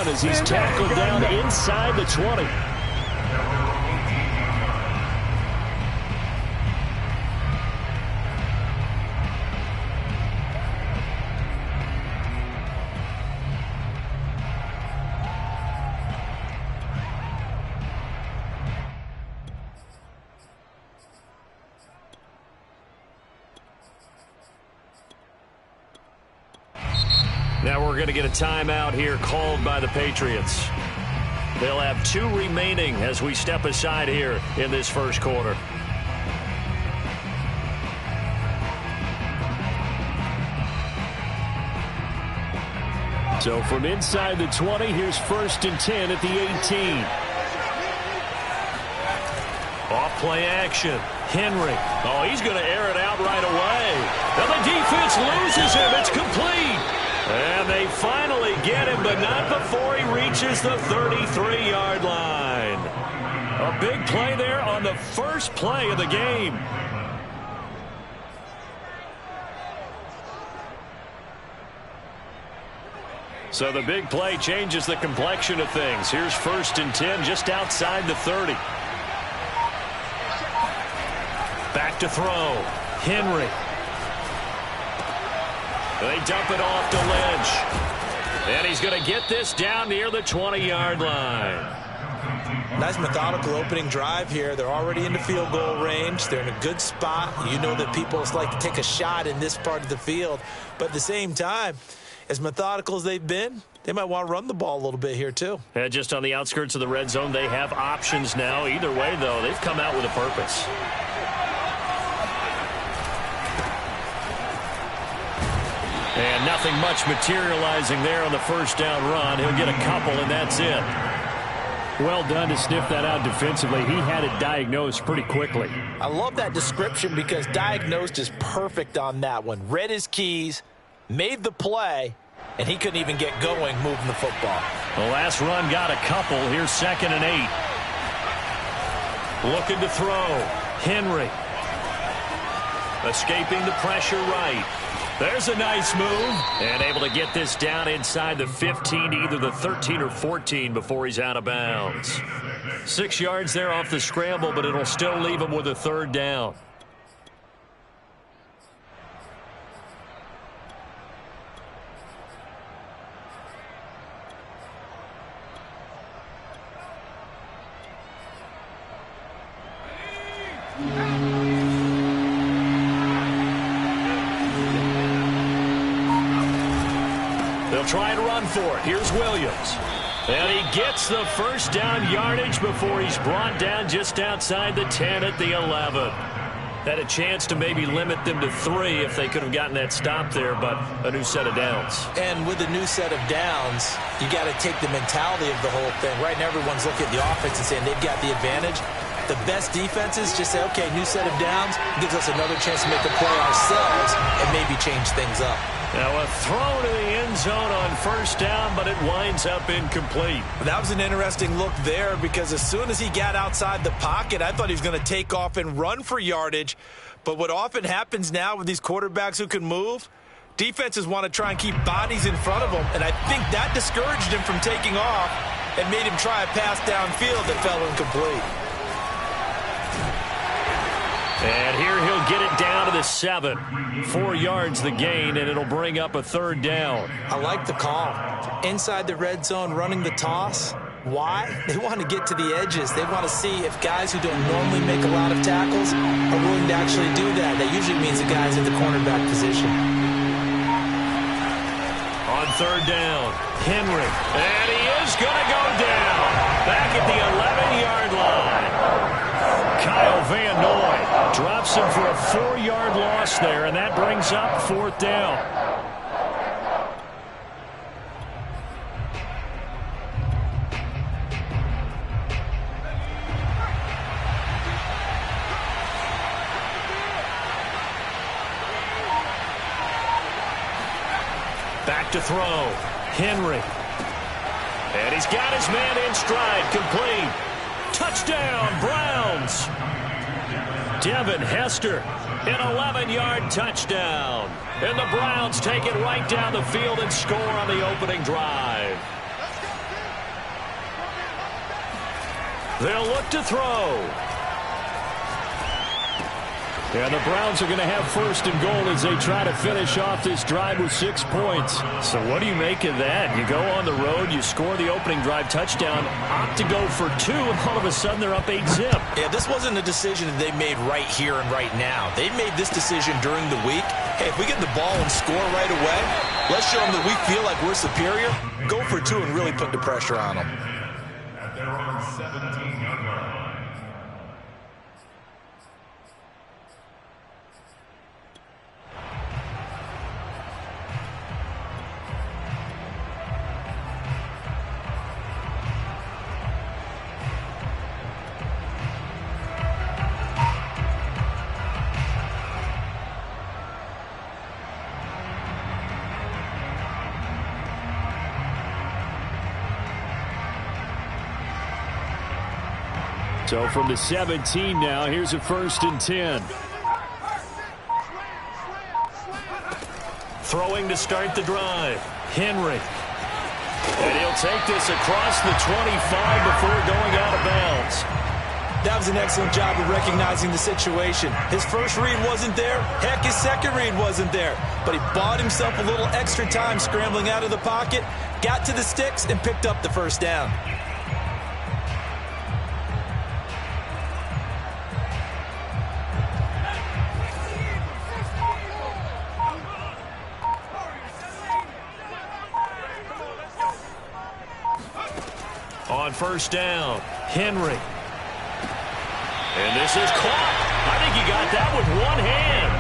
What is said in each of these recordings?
run as he's tackled down inside the 20. Now we're going to get a timeout here called by the Patriots. They'll have 2 remaining as we step aside here in this first quarter. So from inside the 20, here's 1st and 10 at the 18. Off play action. Henry. Oh, he's going to air it out right away. Now the defense loses him. It's complete. And they finally get him, but not before he reaches the 33-yard line. A big play there on the first play of the game. So the big play changes the complexion of things. Here's 1st and 10 just outside the 30. Back to throw. Henry. They dump it off to Lynch. And he's going to get this down near the 20-yard line. Nice methodical opening drive here. They're already into field goal range. They're in a good spot. You know that people like to take a shot in this part of the field. But at the same time, as methodical as they've been, they might want to run the ball a little bit here too. And just on the outskirts of the red zone, they have options now. Either way, though, they've come out with a purpose. And nothing much materializing there on the first down run. He'll get a couple, and that's it. Well done to sniff that out defensively. He had it diagnosed pretty quickly. I love that description because diagnosed is perfect on that one. Read his keys, made the play, and he couldn't even get going moving the football. The last run got a couple. Here's 2nd and 8. Looking to throw. Henry. Escaping the pressure right. There's a nice move. And able to get this down inside the 15, either the 13 or 14 before he's out of bounds. 6 yards there off the scramble, but it'll still leave him with a 3rd down. They'll try and run for it. Here's Williams. And he gets the first down yardage before he's brought down just outside the 10 at the 11. Had a chance to maybe limit them to 3 if they could have gotten that stop there, but a new set of downs. And with a new set of downs, you got to take the mentality of the whole thing. Right now, everyone's looking at the offense and saying they've got the advantage. The best defenses just say, okay, new set of downs, gives us another chance to make a play ourselves and maybe change things up. Now a throw to the end zone on first down, but it winds up incomplete. That was an interesting look there because as soon as he got outside the pocket, I thought he was going to take off and run for yardage. But what often happens now with these quarterbacks who can move, defenses want to try and keep bodies in front of them, and I think that discouraged him from taking off and made him try a pass downfield that fell incomplete. And here he'll get it down to the 7. 4 yards the gain, and it'll bring up a 3rd down. I like the call. Inside the red zone, running the toss. Why? They want to get to the edges. They want to see if guys who don't normally make a lot of tackles are willing to actually do that. That usually means the guys in the cornerback position. On 3rd down, Henry. And he is going to go down. Back at the 11-yard line. Kyle Van Noy drops him for a 4-yard loss there, and that brings up 4th down. Back to throw. Henry. And he's got his man in stride, complete. Touchdown, Browns. Devin Hester, an 11-yard touchdown. And the Browns take it right down the field and score on the opening drive. They'll look to throw. And the Browns are going to have first and goal as they try to finish off this drive with 6 points. So what do you make of that? You go on the road, you score the opening drive touchdown, opt to go for 2, and all of a sudden they're up 8-zip. Yeah, this wasn't a decision that they made right here and right now. They made this decision during the week. Hey, if we get the ball and score right away, let's show them that we feel like we're superior. Go for 2 and really put the pressure on them. At their own 17-yard line. So from the 17 now, here's a 1st and 10. Throwing to start the drive. Henry. And he'll take this across the 25 before going out of bounds. That was an excellent job of recognizing the situation. His first read wasn't there. Heck, his second read wasn't there. But he bought himself a little extra time scrambling out of the pocket, got to the sticks, and picked up the first down. On first down, Henry. And this is caught. I think he got that with one hand.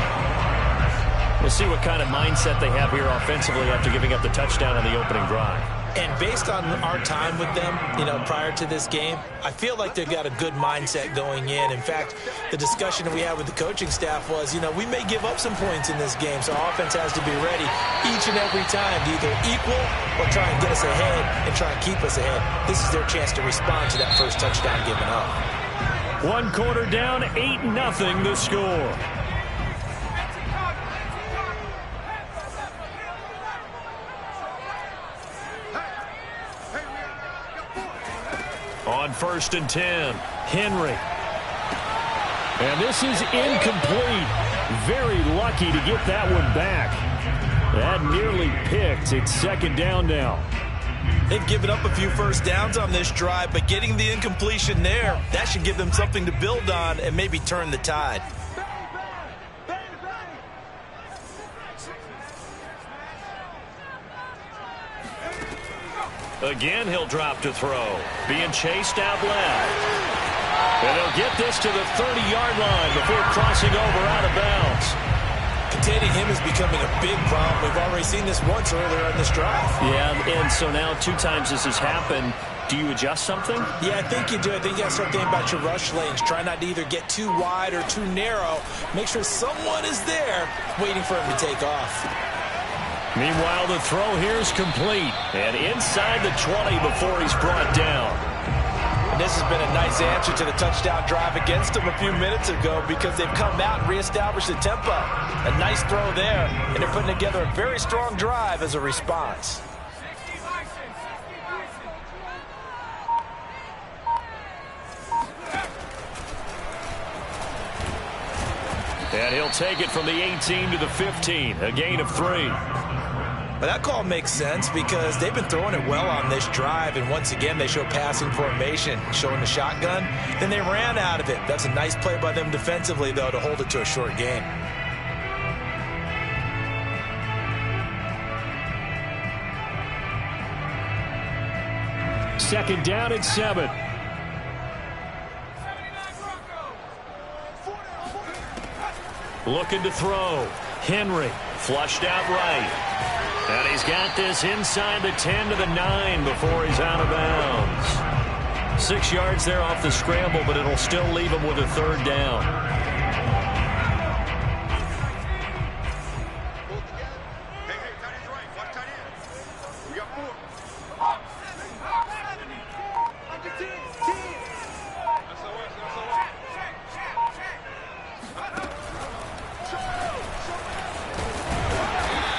We'll see what kind of mindset they have here offensively after giving up the touchdown on the opening drive. And based on our time with them, prior to this game, I feel like they've got a good mindset going in. In fact, the discussion that we had with the coaching staff was, we may give up some points in this game, so our offense has to be ready each and every time to either equal or try and get us ahead and try and keep us ahead. This is their chance to respond to that first touchdown given up. 1 quarter down, 8-0 the score. On 1st and 10, Henry. And this is incomplete. Very lucky to get that one back. That nearly picked. It's 2nd down now. They've given up a few first downs on this drive, but getting the incompletion there, that should give them something to build on and maybe turn the tide. Again, he'll drop to throw. Being chased out left. And they'll get this to the 30-yard line before crossing over out of bounds. Containing him is becoming a big problem. We've already seen this once earlier in this drive. Yeah, and so now 2 times this has happened. Do you adjust something? Yeah, I think you do. I think you got to start thinking about your rush lanes. Try not to either get too wide or too narrow. Make sure someone is there waiting for him to take off. Meanwhile, the throw here is complete. And inside the 20 before he's brought down. And this has been a nice answer to the touchdown drive against them a few minutes ago because they've come out and reestablished the tempo. A nice throw there, and they're putting together a very strong drive as a response. And he'll take it from the 18 to the 15, a gain of 3. But that call makes sense because they've been throwing it well on this drive, and once again they show passing formation, showing the shotgun. Then they ran out of it. That's a nice play by them defensively, though, to hold it to a short gain. Second down and 7. Looking to throw. Henry flushed out right. And he's got this inside the 10 to the 9 before he's out of bounds. 6 yards there off the scramble, but it'll still leave him with a 3rd down.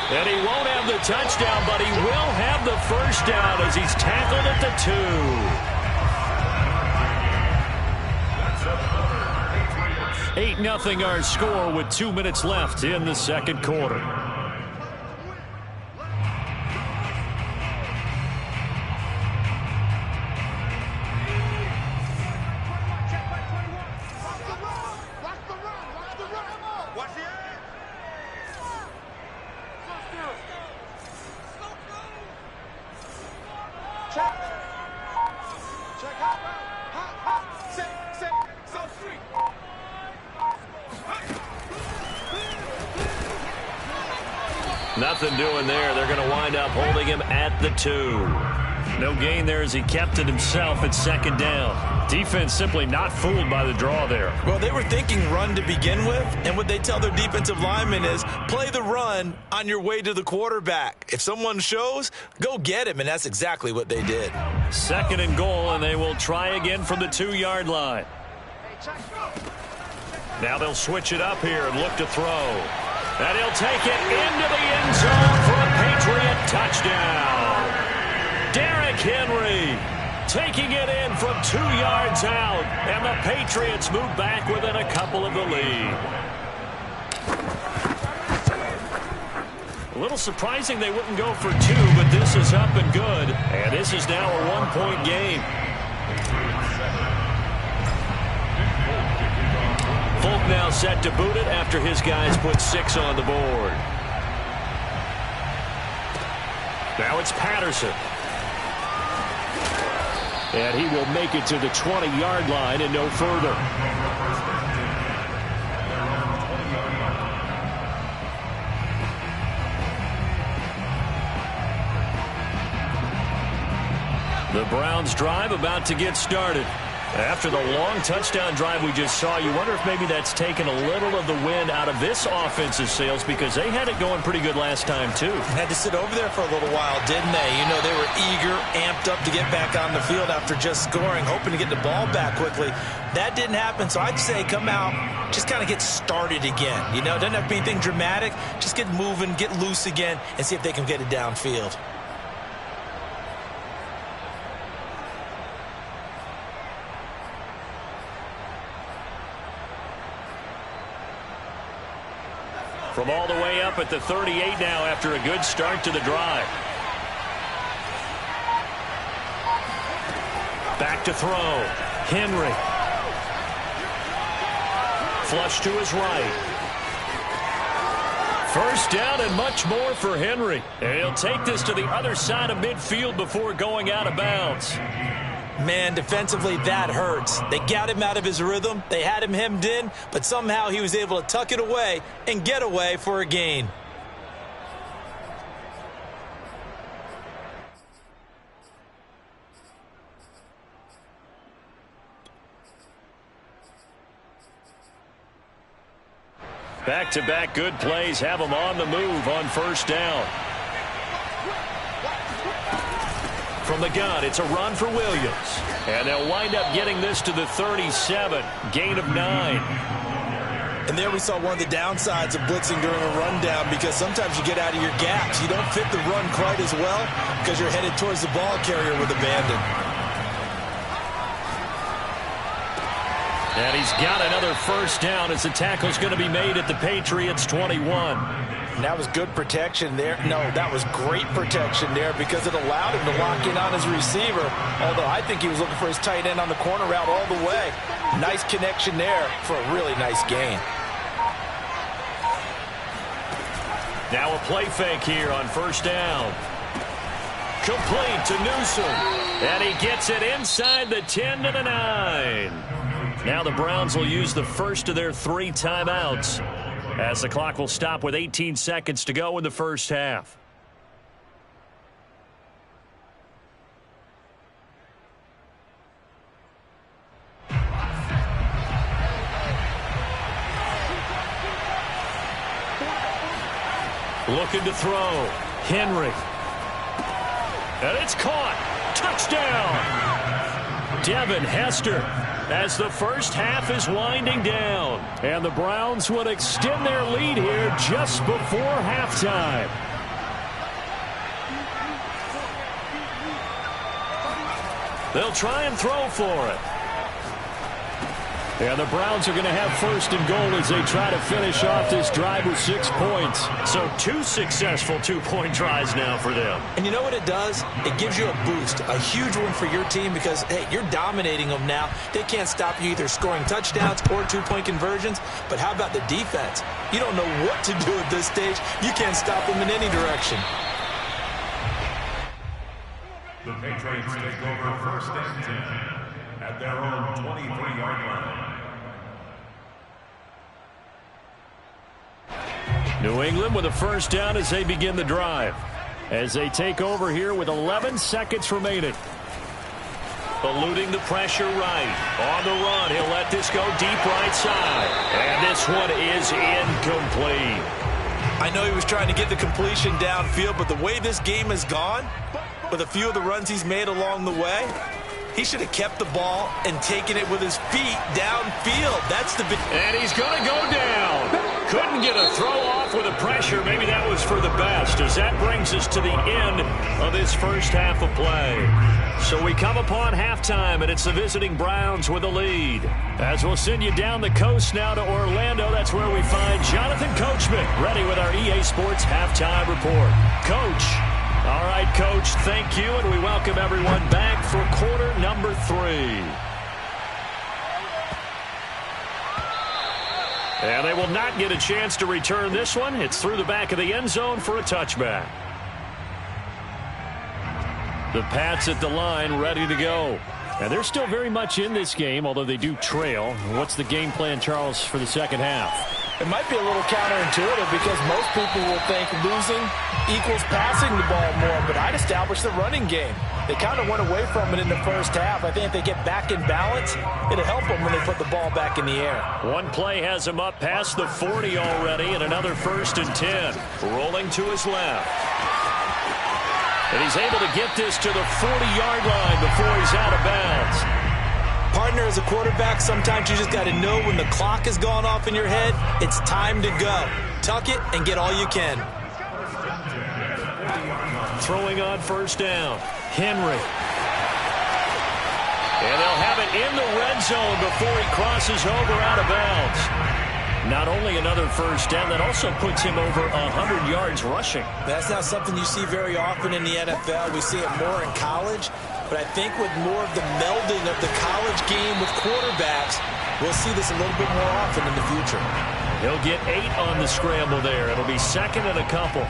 And he won't have the touchdown, but he will have the first down as he's tackled at the 2. 8-0 our score with 2 minutes left in the second quarter. Nothing doing there. They're going to wind up holding him at the 2. No gain there as he kept it himself at second down. Defense simply not fooled by the draw there. Well, they were thinking run to begin with, and what they tell their defensive linemen is play the run on your way to the quarterback. If someone shows, go get him, and that's exactly what they did. Second and goal, and they will try again from the 2-yard line. Now they'll switch it up here and look to throw. And he'll take it into the end zone for a Patriot touchdown. Derrick Henry taking it in from 2 yards out, and the Patriots move back within a couple of the lead. A little surprising they wouldn't go for 2, but this is up and good, and this is now a 1-point game. Folk now set to boot it after his guys put 6 on the board. Now it's Patterson. And he will make it to the 20-yard line and no further. The Browns drive about to get started. After the long touchdown drive we just saw, you wonder if maybe that's taken a little of the wind out of this offense's sails because they had it going pretty good last time, too. Had to sit over there for a little while, didn't they? You know, they were eager, amped up to get back on the field after just scoring, hoping to get the ball back quickly. That didn't happen, so I'd say come out, just kind of get started again. You know, doesn't have to be anything dramatic. Just get moving, get loose again, and see if they can get it downfield. From all the way up at the 38 now after a good start to the drive. Back to throw. Henry. Flush to his right. First down and much more for Henry. And he'll take this to the other side of midfield before going out of bounds. Man, defensively, that hurts. They got him out of his rhythm. They had him hemmed in, but somehow he was able to tuck it away and get away for a gain. Back-to-back good plays have him on the move on first down. From the gun, it's a run for Williams. And they'll wind up getting this to the 37. Gain of 9. And there we saw one of the downsides of blitzing during a rundown because sometimes you get out of your gaps. You don't fit the run quite as well because you're headed towards the ball carrier with abandon. And he's got another first down as the tackle's going to be made at the Patriots' 21. And that was good protection there. No, that was great protection there because it allowed him to lock in on his receiver. Although I think he was looking for his tight end on the corner route all the way. Nice connection there for a really nice gain. Now a play fake here on first down. Complete to Newsome. And he gets it inside the 10 to the 9. Now the Browns will use the first of their 3 timeouts as the clock will stop with 18 seconds to go in the first half. Looking to throw. Henry. And it's caught. Touchdown. Devin Hester as the first half is winding down. And the Browns would extend their lead here just before halftime. They'll try and throw for it. And the Browns are going to have first and goal as they try to finish off this drive with 6 points. So 2 successful two-point drives now for them. And you know what it does? It gives you a boost, a huge one for your team because, hey, you're dominating them now. They can't stop you either scoring touchdowns or two-point conversions. But how about the defense? You don't know what to do at this stage. You can't stop them in any direction. The Patriots take over first and 10 at their own 23-yard line. New England with a first down as they begin the drive. As they take over here with 11 seconds remaining. Eluding the pressure right. On the run, he'll let this go deep right side. And this one is incomplete. I know he was trying to get the completion downfield, but the way this game has gone, with a few of the runs he's made along the way, he should have kept the ball and taken it with his feet downfield. That's the big... And he's going to go down. Couldn't get a throw off with the pressure. Maybe that was for the best, as that brings us to the end of this first half of play. So we come upon halftime, and it's the visiting Browns with a lead. As we'll send you down the coast now to Orlando, that's where we find Jonathan Coachman, ready with our EA Sports Halftime Report. Coach. All right, Coach, thank you, and we welcome everyone back for quarter number 3. And they will not get a chance to return this one. It's through the back of the end zone for a touchback. The Pats at the line, ready to go. And they're still very much in this game, although they do trail. What's the game plan, Charles, for the second half? It might be a little counterintuitive because most people will think losing equals passing the ball more, but I'd establish the running game. They kind of went away from it in the first half. I think if they get back in balance, it'll help them when they put the ball back in the air. One play has him up past the 40 already, and another first and 10. Rolling to his left. And he's able to get this to the 40-yard line before he's out of bounds. Partner, as a quarterback, sometimes you just got to know when the clock has gone off in your head, it's time to go. Tuck it and get all you can. Throwing on first down. Henry. And they'll have it in the red zone before he crosses over out of bounds. Not only another first down, that also puts him over 100 yards rushing. That's not something you see very often in the NFL. We see it more in college. But I think with more of the melding of the college game with quarterbacks, we'll see this a little bit more often in the future. He'll get 8 on the scramble there. It'll be second and a couple.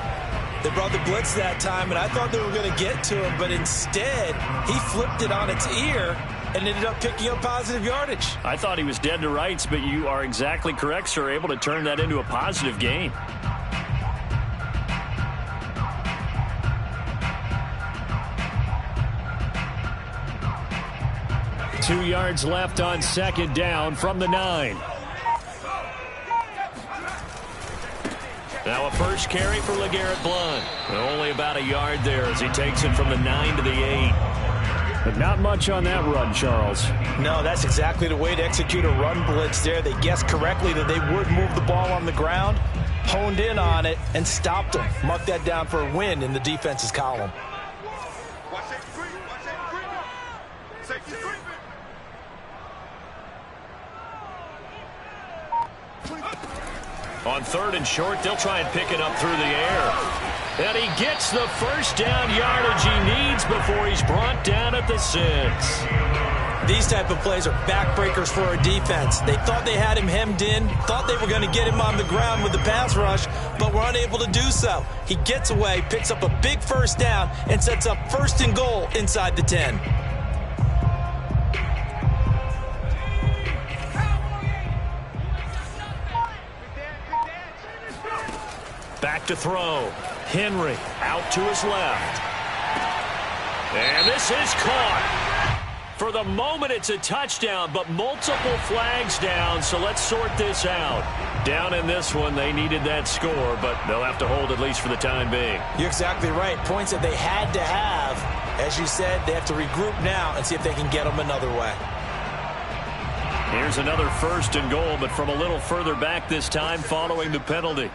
They brought the blitz that time, and I thought they were going to get to him, but instead, he flipped it on its ear and ended up picking up positive yardage. I thought he was dead to rights, but you are exactly correct, sir. Able to turn that into a positive gain. Two yards left on second down from the 9. Now a first carry for LeGarrette Blount. Only about a yard there as he takes it from the 9 to the 8. But not much on that run, Charles. No, that's exactly the way to execute a run blitz there. They guessed correctly that they would move the ball on the ground, honed in on it, and stopped them. Mark that down for a win in the defense's column. On third and short, they'll try and pick it up through the air. And he gets the first down yardage he needs before he's brought down at the 6. These type of plays are backbreakers for a defense. They thought they had him hemmed in, thought they were going to get him on the ground with the pass rush, but were unable to do so. He gets away, picks up a big first down, and sets up first and goal inside the 10. Back to throw. Henry out to his left. And this is caught. For the moment, it's a touchdown, but multiple flags down, so let's sort this out. Down in this one, they needed that score, but they'll have to hold at least for the time being. You're exactly right. Points that they had to have. As you said, they have to regroup now and see if they can get them another way. Here's another first and goal, but from a little further back this time following the penalty.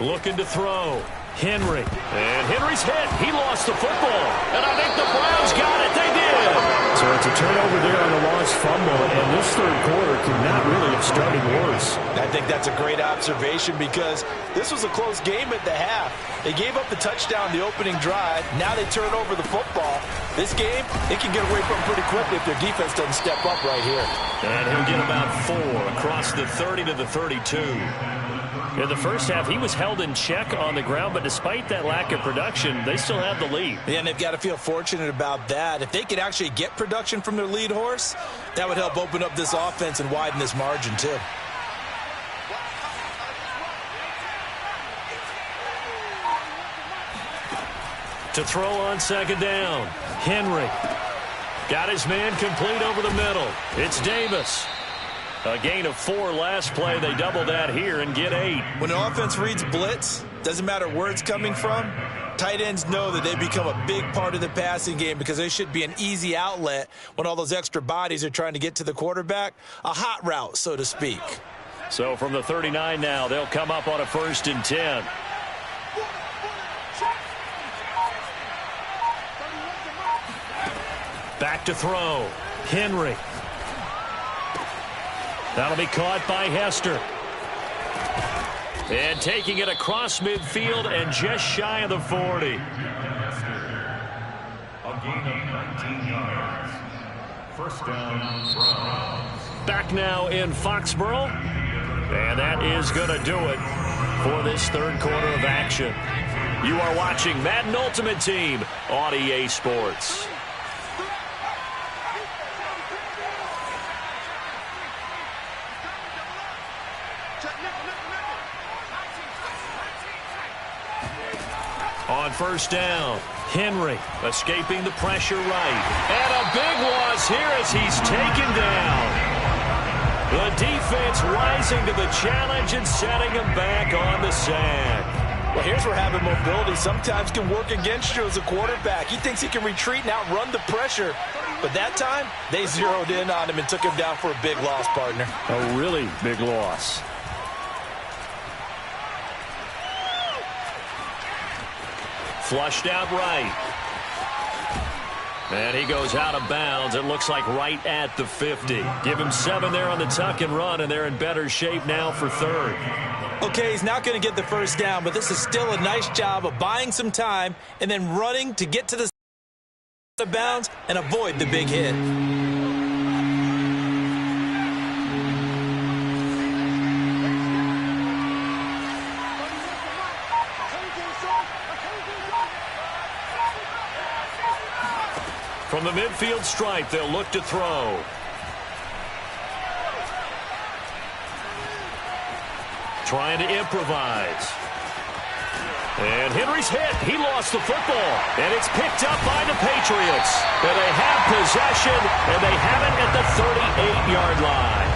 Looking to throw. Henry. And Henry's hit. He lost the football. And I think the Browns got it. They did. So it's a turnover there on the lost fumble, and this third quarter could not really have started worse. I think that's a great observation because this was a close game at the half. They gave up the touchdown the opening drive. Now they turn over the football. This game, it can get away from pretty quickly if their defense doesn't step up right here. And he'll get about 4 across the 30 to the 32. In the first half, he was held in check on the ground, but despite that lack of production, they still have the lead. Yeah, and they've got to feel fortunate about that. If they could actually get production from their lead horse, that would help open up this offense and widen this margin too. To throw on second down, Henry. Got his man complete over the middle. It's Davis. A gain of 4 last play. They double that here and get 8. When an offense reads blitz, doesn't matter where it's coming from, tight ends know that they become a big part of the passing game because they should be an easy outlet when all those extra bodies are trying to get to the quarterback. A hot route, so to speak. So from the 39 now, they'll come up on a 1st and 10. Back to throw. Henry. That'll be caught by Hester. And taking it across midfield and just shy of the 40. A gain of 19 yards. First down, Browns. Back now in Foxborough. And that is going to do it for this third quarter of action. You are watching Madden Ultimate Team on EA Sports. On first down, Henry escaping the pressure right. And a big loss here as he's taken down. The defense rising to the challenge and setting him back on the sack. Well, here's where having mobility sometimes can work against you as a quarterback. He thinks he can retreat and outrun the pressure. But that time, they zeroed in on him and took him down for a big loss, partner. A really big loss. Flushed out right. And he goes out of bounds. It looks like right at the 50. Give him 7 there on the tuck and run, and they're in better shape now for third. Okay, he's not going to get the first down, but this is still a nice job of buying some time and then running to get to the out of bounds and avoid the big hit. From the midfield stripe, they'll look to throw. Trying to improvise. And Henry's hit. He lost the football. And it's picked up by the Patriots. And they have possession, and they have it at the 38-yard line.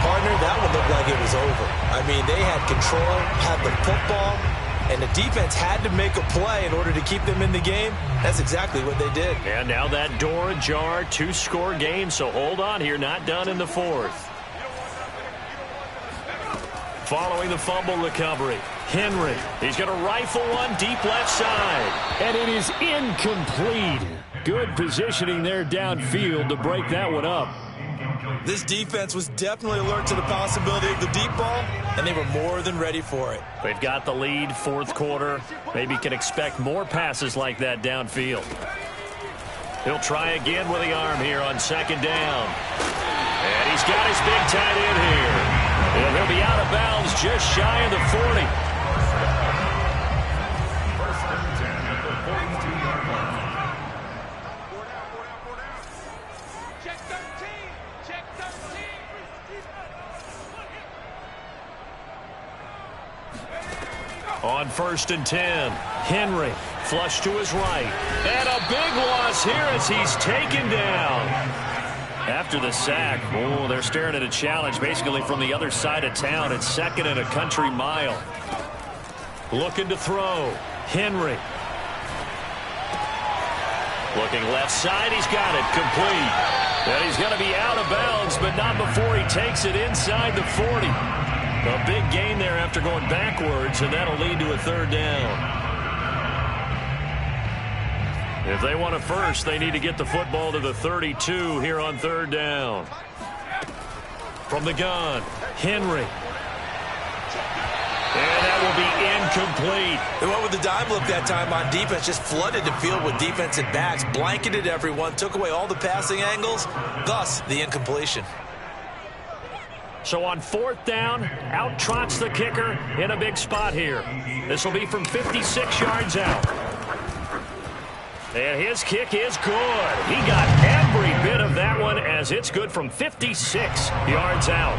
Partner, that would look like it was over. I mean, they had control, had the football, and the defense had to make a play in order to keep them in the game. That's exactly what they did. And now that door ajar, 2-score game, so hold on here, not done in the 4th. Following the fumble recovery, Henry. He's going to rifle one deep left side. And it is incomplete. Good positioning there downfield to break that one up. This defense was definitely alert to the possibility of the deep ball, and they were more than ready for it. They've got the lead, 4th quarter. Maybe can expect more passes like that downfield. He'll try again with the arm here on second down. And he's got his big tight end here. And he'll be out of bounds just shy of the 40. First and 10 at the 42-yard line. Check 13. Check 13. On 1st and 10, Henry flush to his right. And a big loss here as he's taken down. After the sack, oh, they're staring at a challenge basically from the other side of town. It's 2nd and a country mile. Looking to throw. Henry. Looking left side. He's got it complete. And he's going to be out of bounds, but not before he takes it inside the 40. A big gain there after going backwards, and that'll lead to a 3rd down. If they want a first, they need to get the football to the 32 here on third down. From the gun, Henry. And that will be incomplete. They went with the dime look that time on defense, just flooded the field with defensive backs, blanketed everyone, took away all the passing angles, thus the incompletion. So on fourth down, out trots the kicker in a big spot here. This will be from 56 yards out. And his kick is good. He got every bit of that one as it's good from 56 yards out.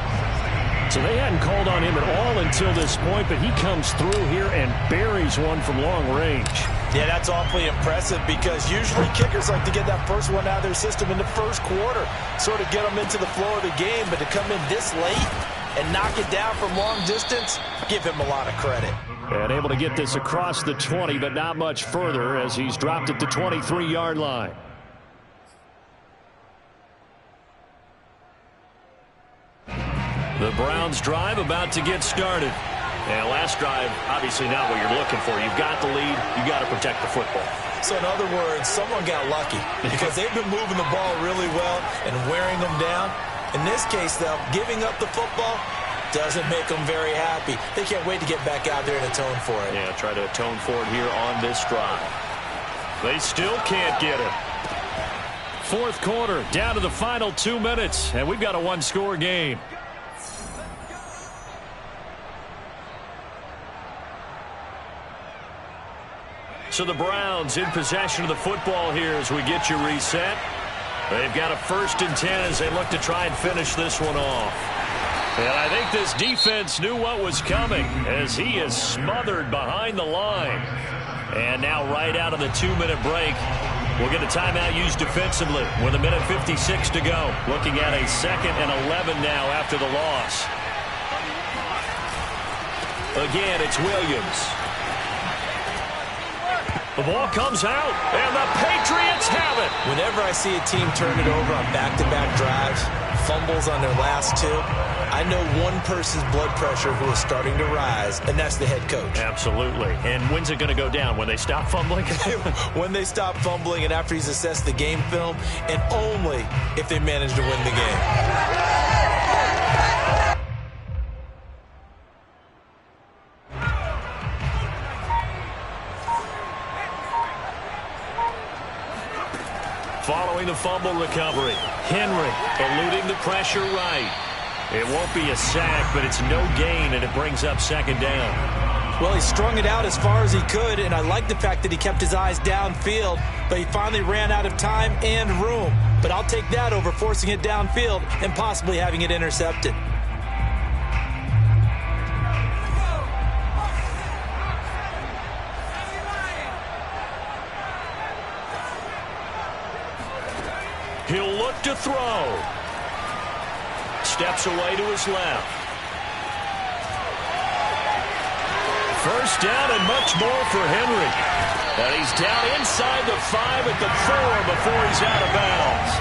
So they hadn't called on him at all until this point, but he comes through here and buries one from long range. Yeah, that's awfully impressive because usually kickers like to get that first one out of their system in the first quarter, sort of get them into the flow of the game, but to come in this late and knock it down from long distance, give him a lot of credit. And able to get this across the 20, but not much further as he's dropped at the 23-yard line. The Browns drive about to get started. And last drive, obviously not what you're looking for. You've got the lead. You've got to protect the football. So in other words, someone got lucky because they've been moving the ball really well and wearing them down. In this case, though, giving up the football doesn't make them very happy. They can't wait to get back out there and atone for it. Yeah, try to atone for it here on this drive. They still can't get it. Fourth quarter, down to the final 2 minutes, and we've got a one-score game. So the Browns in possession of the football here as we get you reset. They've got a 1st and 10 as they look to try and finish this one off. And I think this defense knew what was coming as he is smothered behind the line. And now right out of the 2-minute break, we'll get a timeout used defensively with 1:56 to go. Looking at a 2nd and 11 now after the loss. Again, it's Williams. The ball comes out, and the Patriots have it. Whenever I see a team turn it over on back-to-back drives, fumbles on their last two, I know one person's blood pressure who is starting to rise, and that's the head coach. Absolutely. And when's it going to go down? When they stop fumbling? When they stop fumbling and after he's assessed the game film, and only if they manage to win the game. Following the fumble recovery, Henry eluding the pressure right. It won't be a sack, but it's no gain, and it brings up 2nd down. Well, he strung it out as far as he could, and I like the fact that he kept his eyes downfield, but he finally ran out of time and room. But I'll take that over forcing it downfield and possibly having it intercepted. He'll look to throw. Steps away to his left. First down and much more for Henry. And he's down inside the 5 at the 4 before he's out of bounds.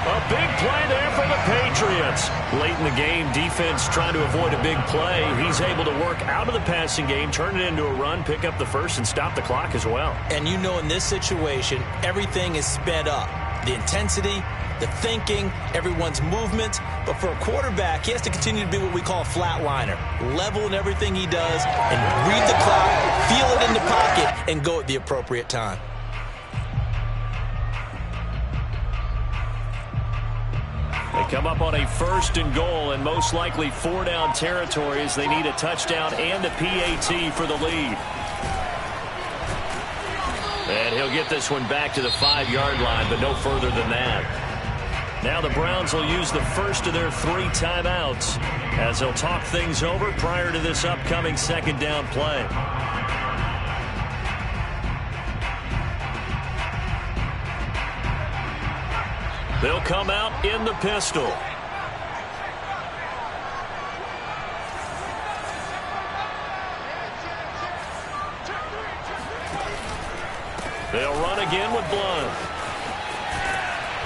A big play there for the Patriots. Late in the game, defense trying to avoid a big play. He's able to work out of the passing game, turn it into a run, pick up the first, and stop the clock as well. And you know in this situation, everything is sped up. The intensity, the thinking, everyone's movement. But for a quarterback, he has to continue to be what we call a flatliner. Level in everything he does and read the clock, feel it in the pocket, and go at the appropriate time. They come up on a 1st and goal and most likely 4-down territory as they need a touchdown and a PAT for the lead. And he'll get this one back to the 5-yard line, but no further than that. Now the Browns will use the first of their 3 timeouts as they'll talk things over prior to this upcoming 2nd down play. They'll come out in the pistol. They'll run again with Blunt.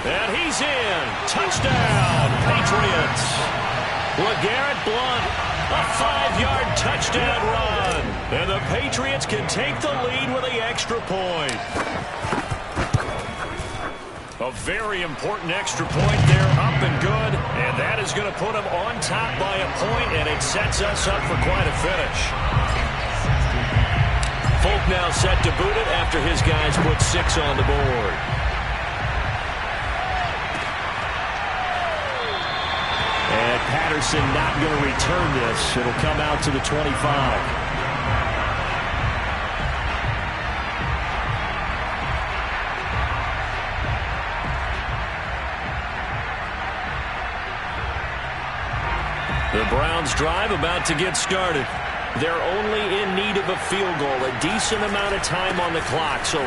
And he's in. Touchdown, Patriots. LeGarrette Blunt, a 5-yard touchdown run. And the Patriots can take the lead with the extra point. A very important extra point there, up and good. And that is going to put them on top by a point, and it sets us up for quite a finish. Folk now set to boot it after his guys put 6 on the board. And Patterson not going to return this. It'll come out to the 25. The Browns drive about to get started. They're only in need of a field goal, a decent amount of time on the clock. So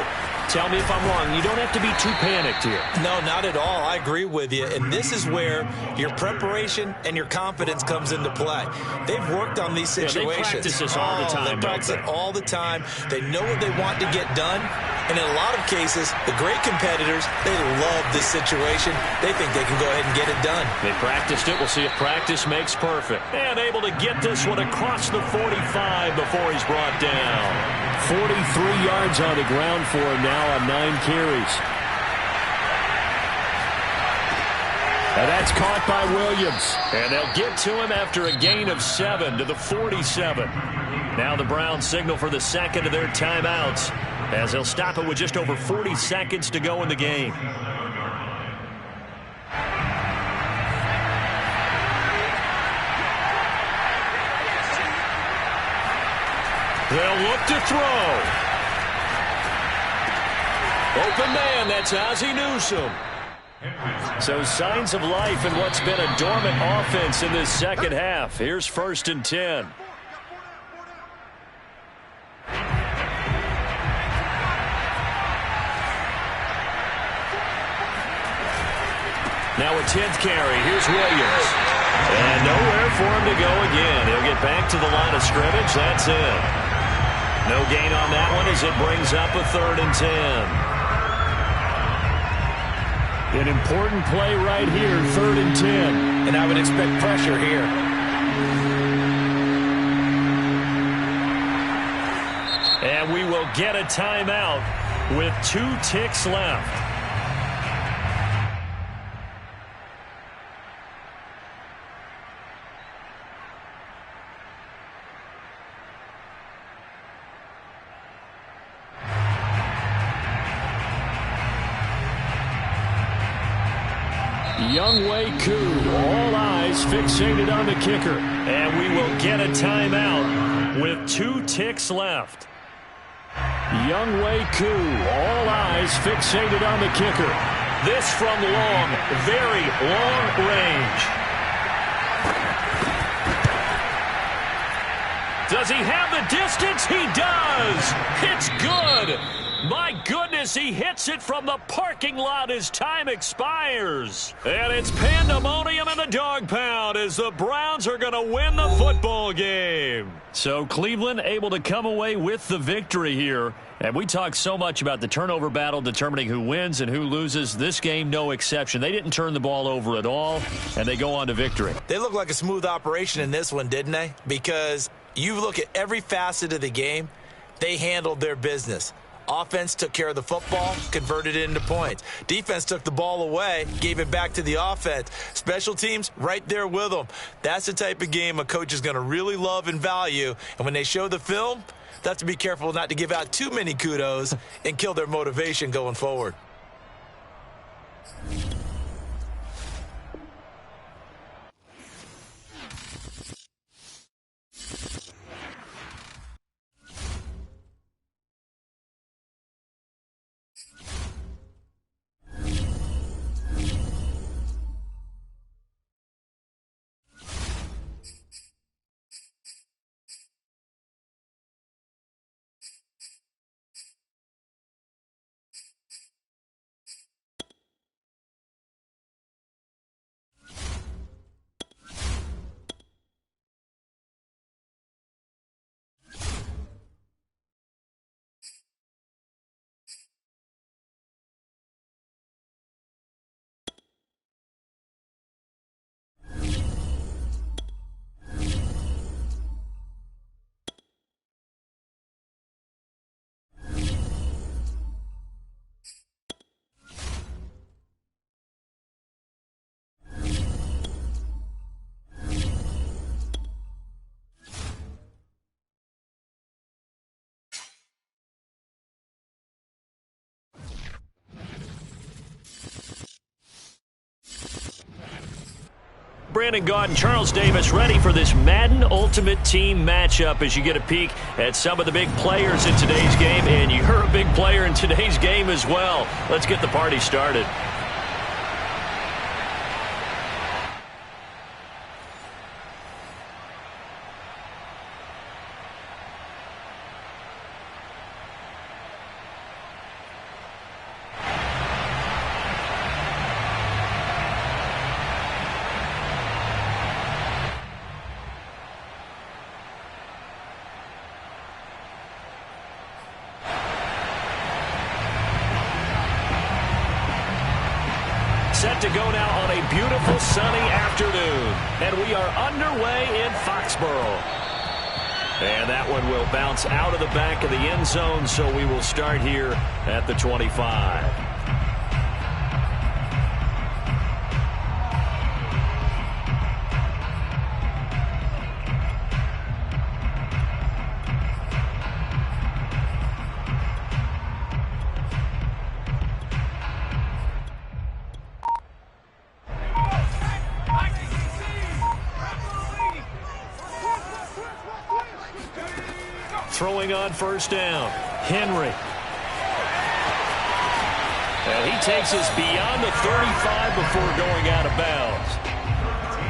tell me if I'm wrong. You don't have to be too panicked here. No, not at all. I agree with you. And this is where your preparation and your confidence comes into play. They've worked on these situations. They practice this all the time. They practice it all the time. They know what they want to get done. And in a lot of cases, the great competitors, they love this situation. They think they can go ahead and get it done. They practiced it. We'll see if practice makes perfect. And able to get this one across the 45 before he's brought down. 43 yards on the ground for him now on 9 carries. And that's caught by Williams. And they'll get to him after a gain of 7 to the 47. Now the Browns signal for the second of their timeouts, as they'll stop it with just over 40 seconds to go in the game. They'll look to throw. Open man, that's Ozzie Newsome. So signs of life in what's been a dormant offense in this second half. Here's 1st and 10. Now a 10th carry. Here's Williams. And nowhere for him to go again. He'll get back to the line of scrimmage. That's it. No gain on that one as it brings up a 3rd and 10. An important play right here, 3rd and 10. And I would expect pressure here. And we will get a timeout with 2 ticks left. Younghoe Koo, all eyes fixated on the kicker. And we will get a timeout with 2 ticks left. Younghoe Koo, all eyes fixated on the kicker. This from long, very long range. Does he have the distance? He does. It's good. My goodness, he hits it from the parking lot as time expires. And it's pandemonium in the dog pound as the Browns are going to win the football game. So Cleveland able to come away with the victory here. And we talk so much about the turnover battle determining who wins and who loses. This game, no exception. They didn't turn the ball over at all, and they go on to victory. They look like a smooth operation in this one, didn't they? Because you look at every facet of the game, they handled their business. Offense took care of the football, converted it into points. Defense took the ball away, gave it back to the offense. Special teams, right there with them. That's the type of game a coach is going to really love and value. And when they show the film, they have to be careful not to give out too many kudos and kill their motivation going forward. Brandon Gaudin, Charles Davis, ready for this Madden Ultimate Team matchup as you get a peek at some of the big players in today's game. And you're a big player in today's game as well. Let's get the party started. Set to go now on a beautiful sunny afternoon. And we are underway in Foxborough. And that one will bounce out of the back of the end zone, so we will start here at the 25. Throwing on first down, Henry. And he takes us beyond the 35 before going out of bounds.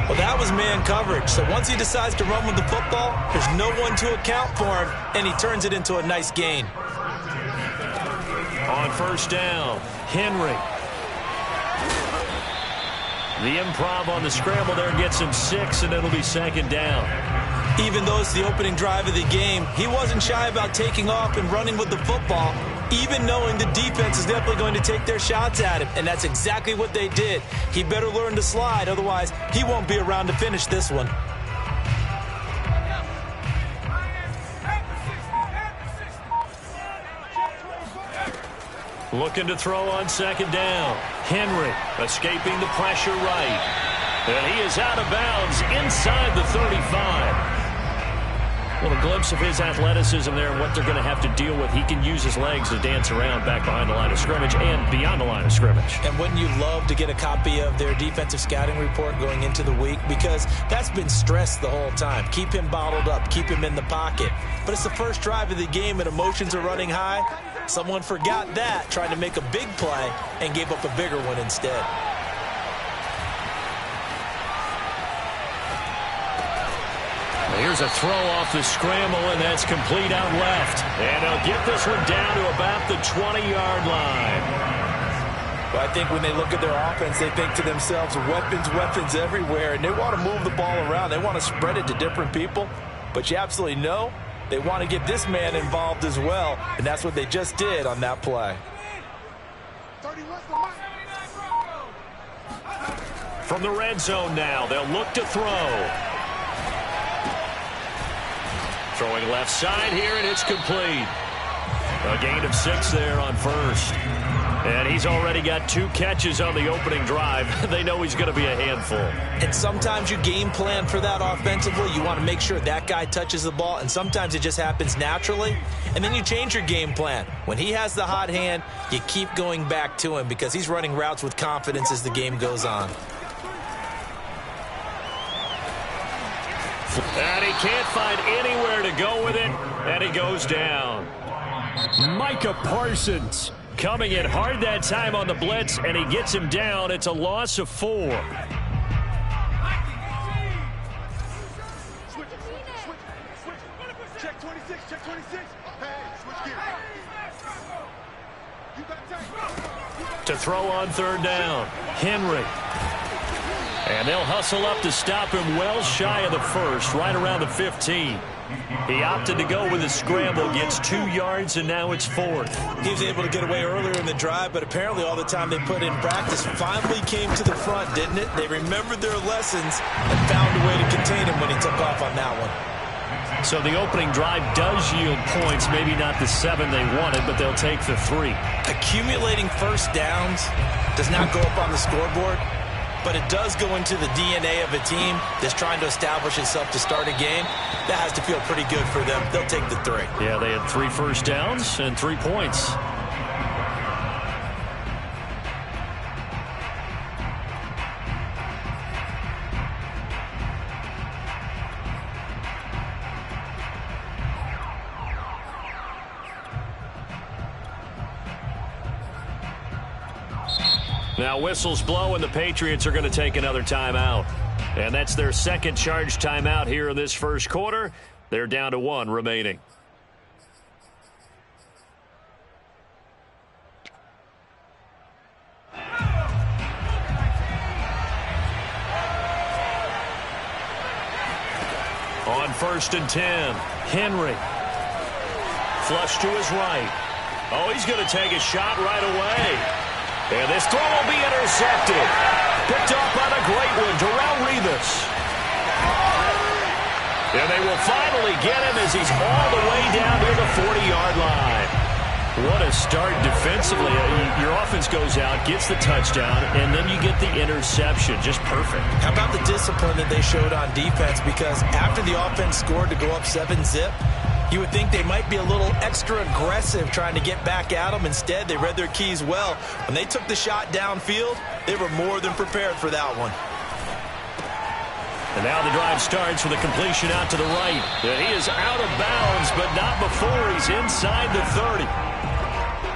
Well, that was man coverage. So once he decides to run with the football, there's no one to account for him, and he turns it into a nice gain. On first down, Henry. The improv on the scramble there gets him 6, and it'll be second down. Even though it's the opening drive of the game, he wasn't shy about taking off and running with the football, even knowing the defense is definitely going to take their shots at him. And that's exactly what they did. He better learn to slide, otherwise he won't be around to finish this one. Looking to throw on second down. Henry escaping the pressure right. And he is out of bounds inside the 35. A little glimpse of his athleticism there and what they're going to have to deal with. He can use his legs to dance around back behind the line of scrimmage and beyond the line of scrimmage. And wouldn't you love to get a copy of their defensive scouting report going into the week? Because that's been stressed the whole time. Keep him bottled up. Keep him in the pocket. But it's the first drive of the game and emotions are running high. Someone forgot that, trying to make a big play and gave up a bigger one instead. Here's a throw off the scramble, and that's complete out left. And they'll get this one down to about the 20-yard line. Well, I think when they look at their offense, they think to themselves, weapons everywhere, and they want to move the ball around. They want to spread it to different people. But you absolutely know they want to get this man involved as well, and that's what they just did on that play. From the red zone now, they'll look to throw. Throwing left side here, and it's complete. A gain of 6 there on first. And he's already got 2 catches on the opening drive. They know he's going to be a handful. And sometimes you game plan for that offensively. You want to make sure that guy touches the ball, and sometimes it just happens naturally. And then you change your game plan. When he has the hot hand, you keep going back to him because he's running routes with confidence as the game goes on. And he can't find anywhere to go with it, and he goes down. Micah Parsons coming in hard that time on the blitz, and he gets him down. It's a loss of 4. Check 26, check 26. Hey, switch gears. To throw on third down, Henry. And they'll hustle up to stop him well shy of the first, right around the 15. He opted to go with a scramble, gets 2 yards, and now it's 4th. He was able to get away earlier in the drive, but apparently all the time they put in practice finally came to the front, didn't it? They remembered their lessons and found a way to contain him when he took off on that one. So the opening drive does yield points, maybe not the 7 they wanted, but they'll take the 3. Accumulating first downs does not go up on the scoreboard, but it does go into the DNA of a team that's trying to establish itself to start a game. That has to feel pretty good for them. They'll take the 3. Yeah, they had 3 first downs and 3 points. Now whistles blow and the Patriots are going to take another timeout. And that's their second charge timeout here in this first quarter. They're down to 1 remaining. On 1st and 10, Henry. Flush to his right. Oh, he's going to take a shot right away. And this throw will be intercepted. Picked off by the great one, Darrelle Revis. And they will finally get him as he's all the way down near the 40-yard line. What a start defensively. Your offense goes out, gets the touchdown, and then you get the interception. Just perfect. How about the discipline that they showed on defense? Because after the offense scored to go up 7-zip, you would think they might be a little extra aggressive trying to get back at them. Instead, they read their keys well. When they took the shot downfield, they were more than prepared for that one. And now the drive starts with a completion out to the right. And he is out of bounds, but not before he's inside the 30.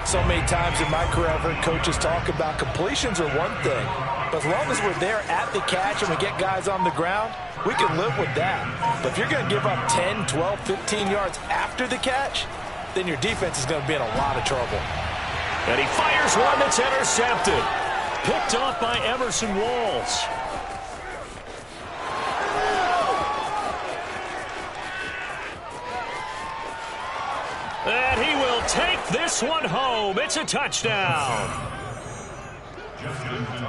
So many times in my career, I've heard coaches talk about completions are one thing. But as long as we're there at the catch and we get guys on the ground, we can live with that. But if you're going to give up 10, 12, 15 yards after the catch, then your defense is going to be in a lot of trouble. And he fires one that's intercepted. Picked off by Everson Walls. And he will take this one home. It's a touchdown.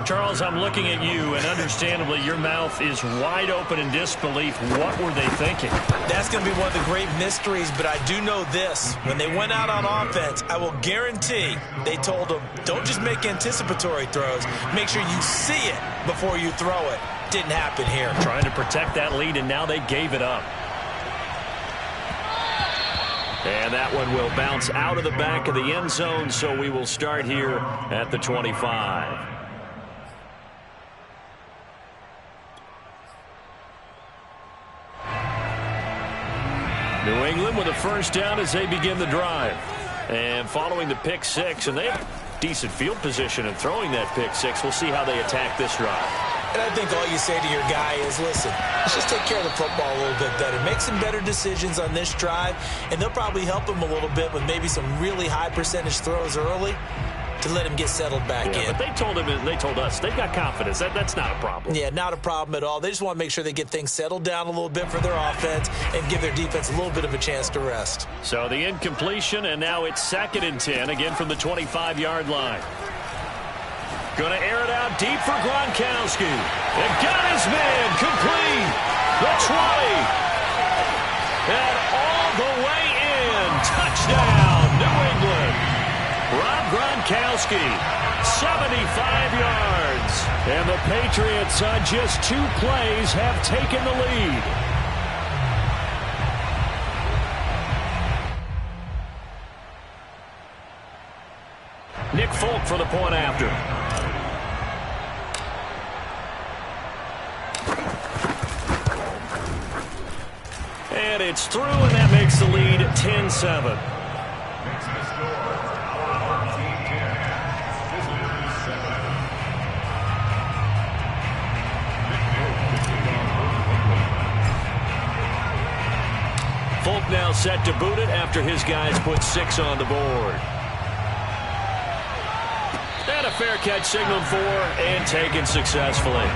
Charles, I'm looking at you, and understandably, your mouth is wide open in disbelief. What were they thinking? That's going to be one of the great mysteries, but I do know this. When they went out on offense, I will guarantee they told them, don't just make anticipatory throws. Make sure you see it before you throw it. Didn't happen here. Trying to protect that lead, and now they gave it up. And that one will bounce out of the back of the end zone, so we will start here at the 25. New England with a first down as they begin the drive. And following the pick six, and they have decent field position in throwing that pick six. We'll see how they attack this drive. And I think all you say to your guy is, listen, let's just take care of the football a little bit better. Make some better decisions on this drive, and they'll probably help him a little bit with maybe some really high percentage throws early to let him get settled back in. But they told him, and they told us, they've got confidence. That's not a problem. Yeah, not a problem at all. They just want to make sure they get things settled down a little bit for their offense and give their defense a little bit of a chance to rest. So the incompletion, and now it's 2nd and 10, again from the 25-yard line. Going to air it out deep for Gronkowski. And got his man complete. The 20. And all the way in. Touchdown, New England. Rob Gronkowski, 75 yards. And the Patriots on just 2 plays have taken the lead. Nick Folk for the point after. And it's through, and that makes the lead 10-7. Folk now set to boot it after his guys put 6 on the board. And a fair catch signaled for and taken successfully.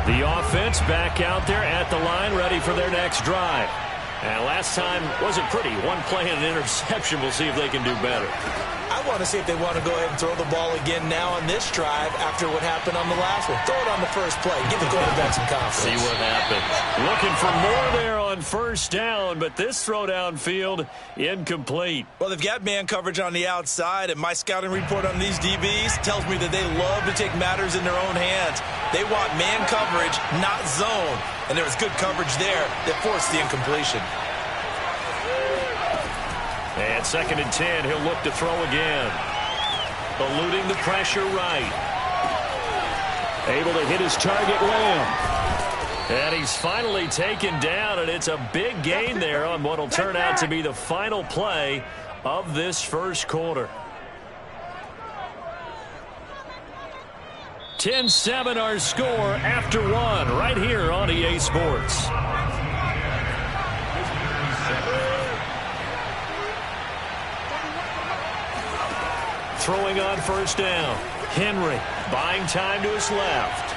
The offense back out there at the line, ready for their next drive. And last time wasn't pretty. 1 play and an interception. We'll see if they can do better. I want to see if they want to go ahead and throw the ball again now on this drive after what happened on the last one. Throw it on the first play. Give the quarterback some confidence. See what happens. Looking for more there on first down, but this throw downfield incomplete. Well, they've got man coverage on the outside, and my scouting report on these DBs tells me that they love to take matters in their own hands. They want man coverage, not zone. And there was good coverage there that forced the incompletion. And 2nd and 10, he'll look to throw again. Eluding the pressure right. Able to hit his target, Lamb. And he's finally taken down, and it's a big gain there on what will turn out to be the final play of this first quarter. 10-7 our score after one right here on EA Sports. Throwing on first down. Henry buying time to his left.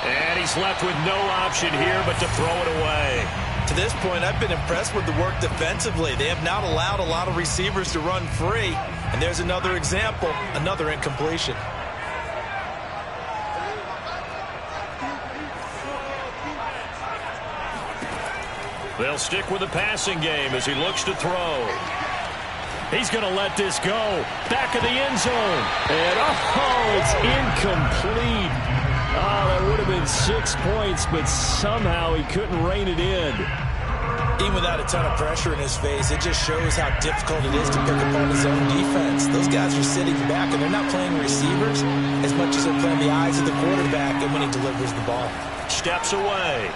And he's left with no option here but to throw it away. To this point, I've been impressed with the work defensively. They have not allowed a lot of receivers to run free. And there's another example, another incompletion. They'll stick with the passing game as he looks to throw. He's going to let this go. Back of the end zone. And, oh, it's incomplete. Oh, that would have been 6 points, but somehow he couldn't rein it in. Even without a ton of pressure in his face, it just shows how difficult it is to pick up on his own defense. Those guys are sitting back, and they're not playing receivers as much as they're playing the eyes of the quarterback and when he delivers the ball. Steps away.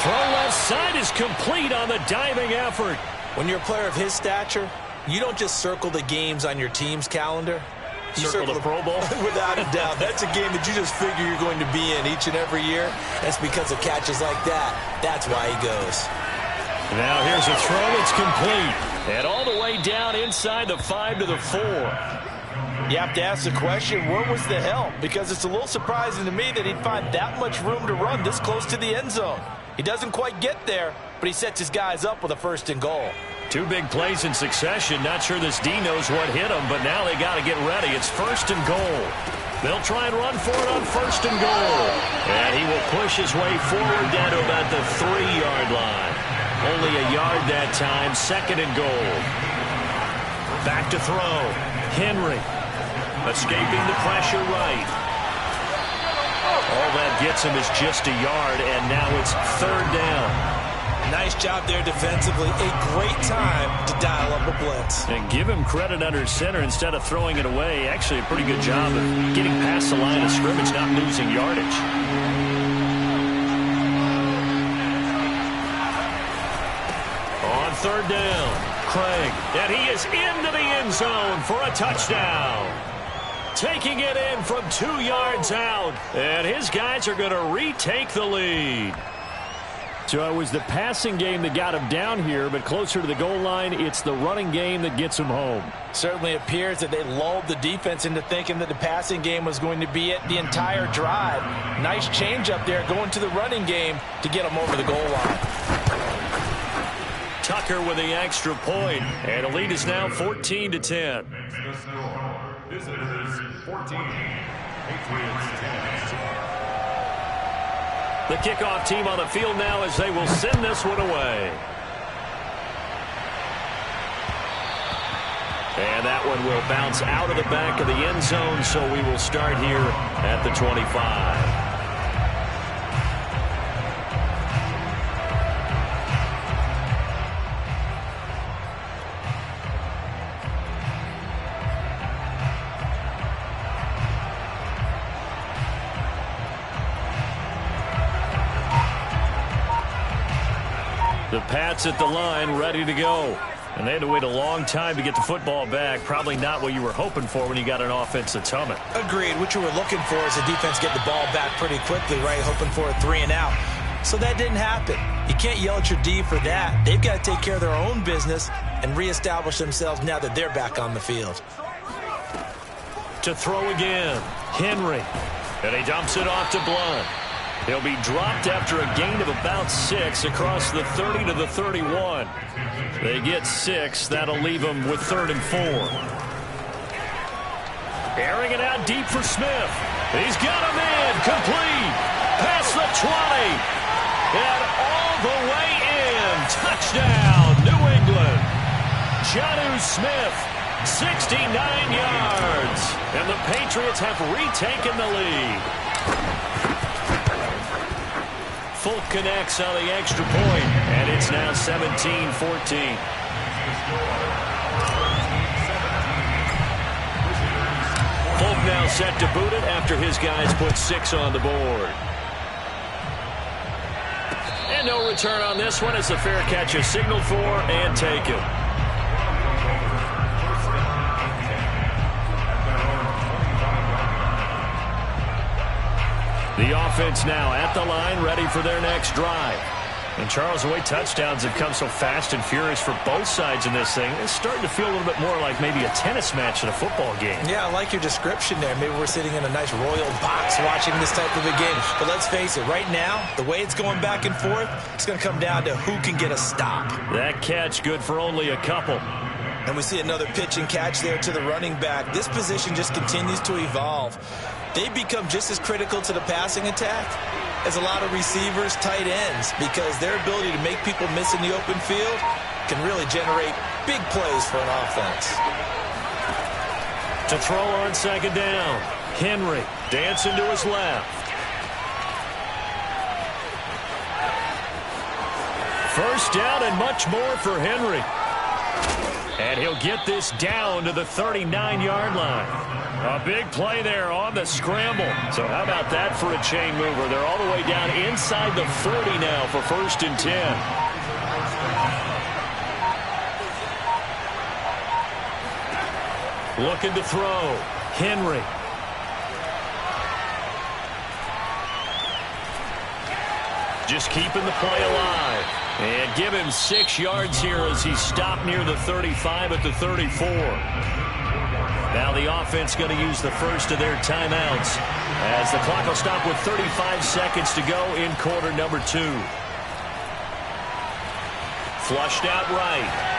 Throw left side is complete on the diving effort. When you're a player of his stature, you don't just circle the games on your team's calendar. You circle the Pro Bowl? Without a doubt. That's a game that you just figure you're going to be in each and every year. That's because of catches like that. That's why he goes. Now here's a throw. It's complete. And all the way down inside the 5 to the 4. You have to ask the question, where was the help? Because it's a little surprising to me that he'd find that much room to run this close to the end zone. He doesn't quite get there, but he sets his guys up with a 1st and goal. 2 big plays in succession. Not sure this D knows what hit him, but now they got to get ready. It's 1st and goal. They'll try and run for it on 1st and goal. And he will push his way forward down to about the 3-yard line. Only a yard that time. 2nd and goal. Back to throw. Henry escaping the pressure right. All that gets him is just a yard, and now it's 3rd down. Nice job there defensively. A great time to dial up a blitz. And give him credit under center instead of throwing it away. Actually, a pretty good job of getting past the line of scrimmage, not losing yardage. On 3rd down, Craig. And he is into the end zone for a touchdown. Taking it in from 2 yards out. And his guys are going to retake the lead. So it was the passing game that got him down here, but closer to the goal line, it's the running game that gets him home. Certainly appears that they lulled the defense into thinking that the passing game was going to be it the entire drive. Nice change up there going to the running game to get him over the goal line. Tucker with the extra point, and the lead is now 14-10. The score. Visitors 14, Patriots 10. The kickoff team on the field now as they will send this one away. And that one will bounce out of the back of the end zone, so we will start here at the 25. The Pats at the line, ready to go. And they had to wait a long time to get the football back. Probably not what you were hoping for when you got an offense that's humming. Agreed. What you were looking for is the defense get the ball back pretty quickly, right? Hoping for a 3 and out. So that didn't happen. You can't yell at your D for that. They've got to take care of their own business and reestablish themselves now that they're back on the field. To throw again, Henry. And he dumps it off to Blunt. He'll be dropped after a gain of about 6 across the 30 to the 31. They get 6. That'll leave them with 3rd and 4. Airing it out deep for Smith. He's got him in. Complete. Past the 20. And all the way in. Touchdown, New England. Jonnu Smith, 69 yards. And the Patriots have retaken the lead. Folk connects on the extra point, and it's now 17-14. Folk now set to boot it after his guys put 6 on the board. And no return on this one as the fair catch is signaled for and taken. The offense now at the line, ready for their next drive. And Charles, the way touchdowns have come so fast and furious for both sides in this thing, it's starting to feel a little bit more like maybe a tennis match in a football game. Yeah, I like your description there. Maybe we're sitting in a nice royal box watching this type of a game. But let's face it, right now, the way it's going back and forth, it's going to come down to who can get a stop. That catch good for only a couple. And we see another pitch and catch there to the running back. This position just continues to evolve. They become just as critical to the passing attack as a lot of receivers, tight ends, because their ability to make people miss in the open field can really generate big plays for an offense. To throw on second down, Henry dancing to his left. First down and much more for Henry. And he'll get this down to the 39-yard line. A big play there on the scramble. So how about that for a chain mover? They're all the way down inside the 40 now for 1st and 10. Looking to throw. Henry. Just keeping the play alive. And give him 6 yards here as he stopped near the 35 at the 34. Now the offense going to use the first of their timeouts as the clock will stop with 35 seconds to go in quarter number 2. Flushed out right.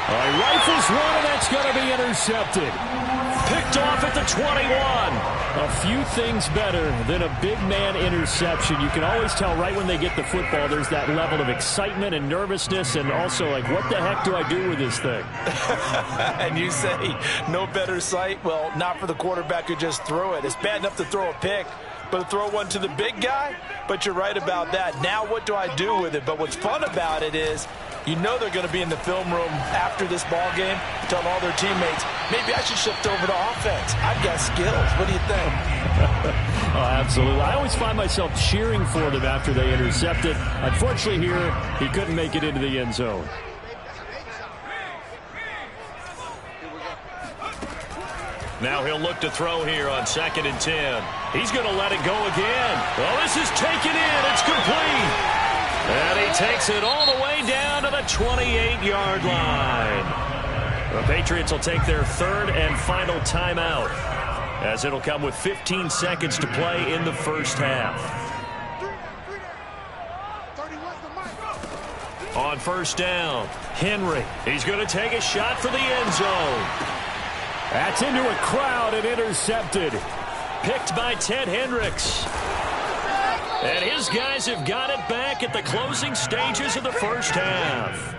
Rifles one, and that's going to be intercepted. Picked off at the 21. A few things better than a big man interception. You can always tell right when they get the football, there's that level of excitement and nervousness, and also like, what the heck do I do with this thing? And you say no better sight? Well, not for the quarterback who just threw it. It's bad enough to throw a pick, but to throw one to the big guy? But you're right about that. Now what do I do with it? But what's fun about it is you know they're going to be in the film room after this ball game telling all their teammates, maybe I should shift over to offense. I've got skills. What do you think? Oh, absolutely. I always find myself cheering for them after they intercept it. Unfortunately here, he couldn't make it into the end zone. Now he'll look to throw here on 2nd and 10. He's going to let it go again. Well, this is taken in. It's complete. And he takes it all the way down to the 28-yard line. The Patriots will take their 3rd and final timeout as it'll come with 15 seconds to play in the first half. On 1st down, Henry. He's going to take a shot for the end zone. That's into a crowd and intercepted. Picked by Ted Hendricks. And his guys have got it back at the closing stages of the first half.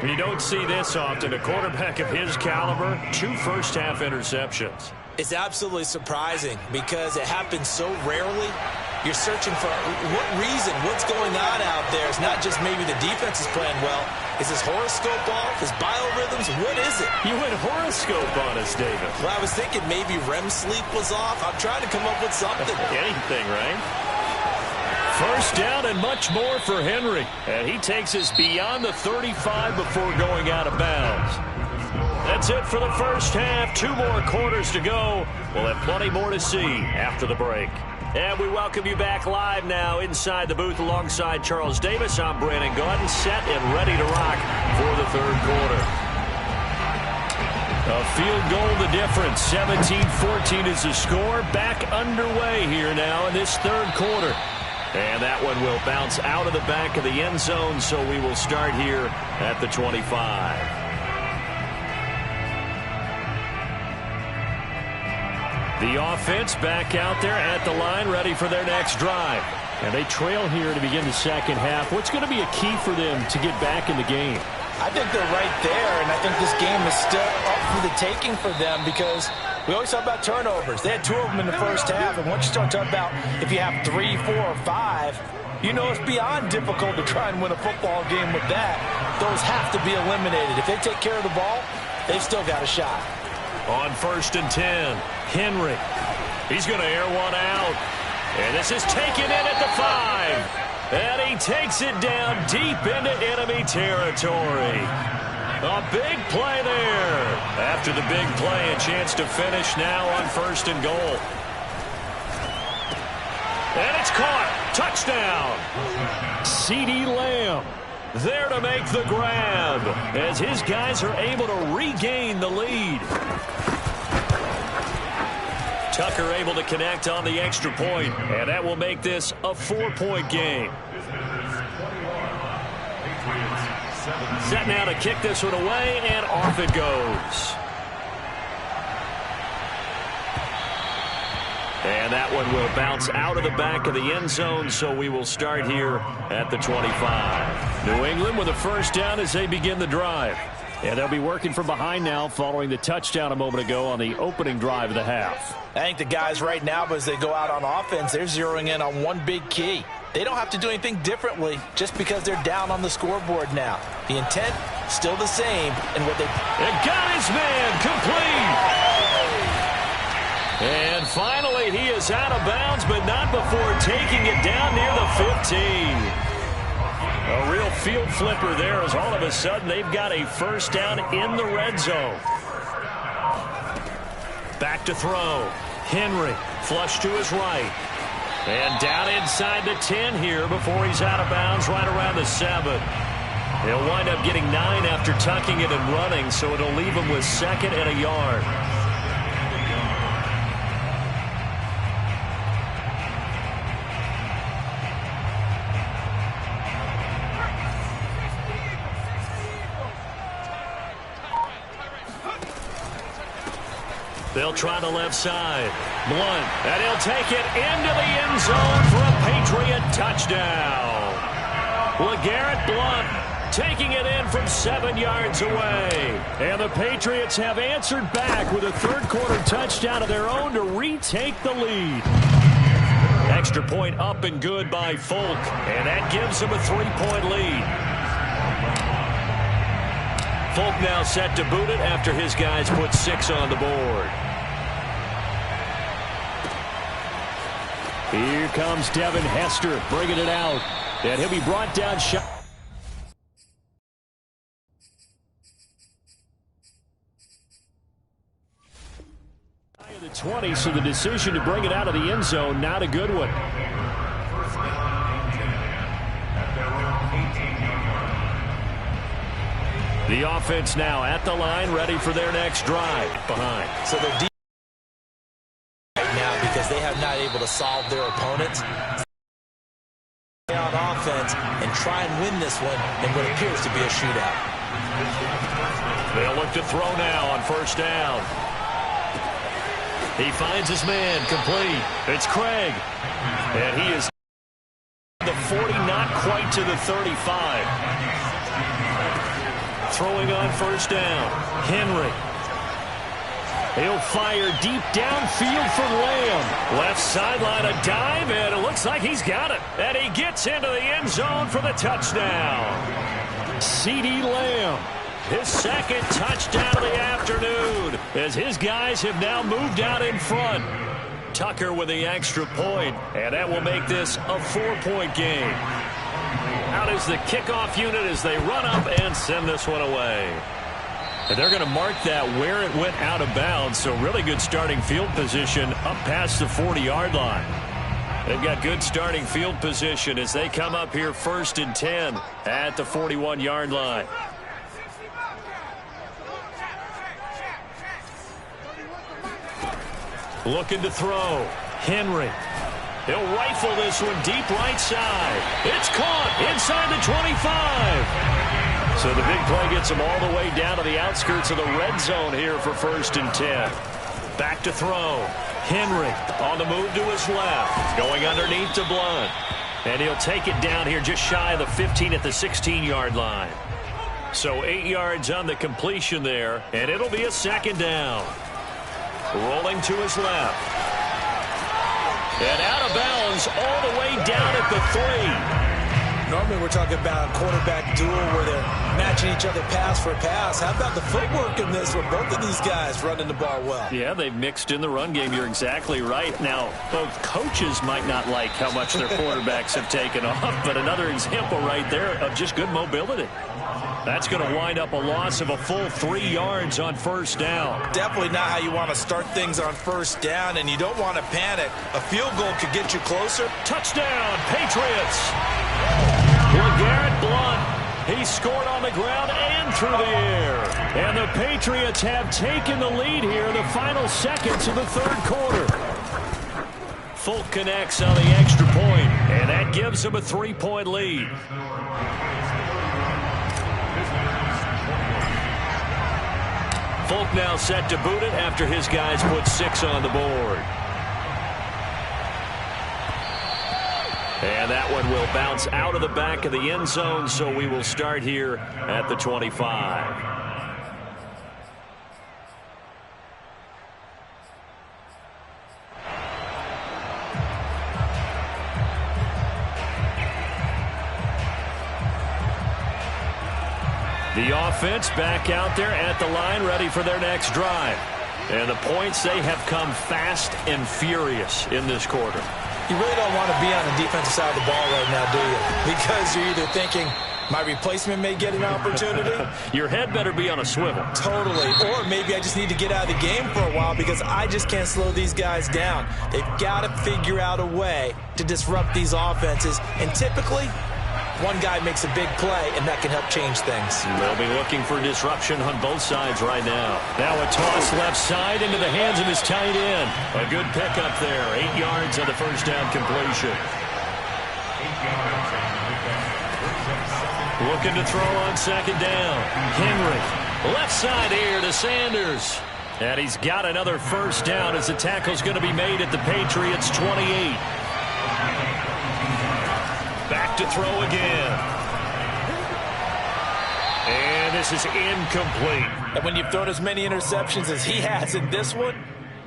You don't see this often. A quarterback of his caliber, 2 first-half interceptions. It's absolutely surprising because it happens so rarely. You're searching for what reason, what's going on out there. It's not just maybe the defense is playing well. Is his horoscope off? His biorhythms? What is it? You went horoscope on us, David. Well, I was thinking maybe REM sleep was off. I'm trying to come up with something. Anything, right? First down and much more for Henry. And he takes us beyond the 35 before going out of bounds. That's it for the first half. 2 more quarters to go. We'll have plenty more to see after the break. And we welcome you back live now inside the booth alongside Charles Davis. I'm Brandon Gaudin, set and ready to rock for the 3rd quarter. A field goal the difference. 17-14 is the score. Back underway here now in this 3rd quarter. And that one will bounce out of the back of the end zone, so we will start here at the 25. The offense back out there at the line, ready for their next drive. And they trail here to begin the second half. What's going to be a key for them to get back in the game? I think they're right there, and I think this game is still up for the taking for them because we always talk about turnovers. They had 2 of them in the first half, and once you start talking about if you have 3, 4, or 5, you know it's beyond difficult to try and win a football game with that. Those have to be eliminated. If they take care of the ball, they've still got a shot. On 1st and 10, Henry. He's going to air one out. And this is taken in at the 5. And he takes it down deep into enemy territory. A big play there. After the big play, a chance to finish now on 1st and goal. And it's caught. Touchdown. CeeDee Lamb there to make the grab as his guys are able to regain the lead. Tucker able to connect on the extra point, and that will make this a 4-point game. Set now to kick this one away, and off it goes. And that one will bounce out of the back of the end zone, so we will start here at the 25. New England with a first down as they begin the drive. And they'll be working from behind now following the touchdown a moment ago on the opening drive of the half. I think the guys right now, as they go out on offense, they're zeroing in on one big key. They don't have to do anything differently just because they're down on the scoreboard now. The intent, still the same. And what they... And got his man complete. And finally, he is out of bounds, but not before taking it down near the 15. A real field flipper there as all of a sudden they've got a first down in the red zone. Back to throw. Henry flush to his right. And down inside the 10 here before he's out of bounds right around the 7. He'll wind up getting 9 after tucking it and running, so it'll leave him with 2nd and a yard. They'll try the left side. Blunt. And he'll take it into the end zone for a Patriot touchdown. LeGarrette Blunt taking it in from 7 yards away. And the Patriots have answered back with a third-quarter touchdown of their own to retake the lead. Extra point up and good by Folk. And that gives them a 3-point lead. Folk now set to boot it after his guys put 6 on the board. Here comes Devin Hester bringing it out. And he'll be brought down shot. The 20, so the decision to bring it out of the end zone, not a good one. The offense now at the line, ready for their next drive behind. So they're deep right now because they have not able to solve their opponents on offense and try and win this one in what appears to be a shootout. They'll look to throw now on first down. He finds his man complete. It's Craig. And he is the 40, not quite to the 35. Throwing on first down. Henry. He'll fire deep downfield for Lamb. Left sideline, a dive, and it looks like he's got it. And he gets into the end zone for the touchdown. CeeDee Lamb. His 2nd touchdown of the afternoon as his guys have now moved out in front. Tucker with the extra point, and that will make this a 4-point game. Out is the kickoff unit as they run up and send this one away. And they're going to mark that where it went out of bounds, so really good starting field position up past the 40-yard line. They've got good starting field position as they come up here 1st and 10 at the 41-yard line. Looking to throw. Henry. He'll rifle this one deep right side. It's caught inside the 25. So the big play gets him all the way down to the outskirts of the red zone here for 1st and 10. Back to throw. Henry on the move to his left. Going underneath to Blunt. And he'll take it down here just shy of the 15 at the 16-yard line. So 8 yards on the completion there. And it'll be a 2nd down. Rolling to his left. And out of bounds all the way down at the 3. Normally we're talking about a quarterback duel where they're matching each other pass for pass. How about the footwork in this where both of these guys running the ball well? Yeah, they've mixed in the run game. You're exactly right. Now, both coaches might not like how much their quarterbacks have taken off, but another example right there of just good mobility. That's going to wind up a loss of a full 3 yards on first down. Definitely not how you want to start things on first down, and you don't want to panic. A field goal could get you closer. Touchdown, Patriots. LeGarrette Blount. He scored on the ground and through the air. And the Patriots have taken the lead here in the final seconds of the third quarter. Folk connects on the extra point, and that gives them a 3-point lead. Folk now set to boot it after his guys put 6 on the board. And that one will bounce out of the back of the end zone, so we will start here at the 25. The offense back out there at the line, ready for their next drive. And the points, they have come fast and furious in this quarter. You really don't want to be on the defensive side of the ball right now, do you? Because you're either thinking, my replacement may get an opportunity. Your head better be on a swivel. Totally. Or maybe I just need to get out of the game for a while because I just can't slow these guys down. They've got to figure out a way to disrupt these offenses. And typically, one guy makes a big play, and that can help change things. They'll be looking for disruption on both sides right now. Now a toss left side into the hands of his tight end. A good pickup there. 8 yards on the first down completion. Looking to throw on second down. Henry. Left side here to Sanders. And he's got another first down as the tackle's going to be made at the Patriots' 28. Back to throw again. And this is incomplete. And when you've thrown as many interceptions as he has in this one,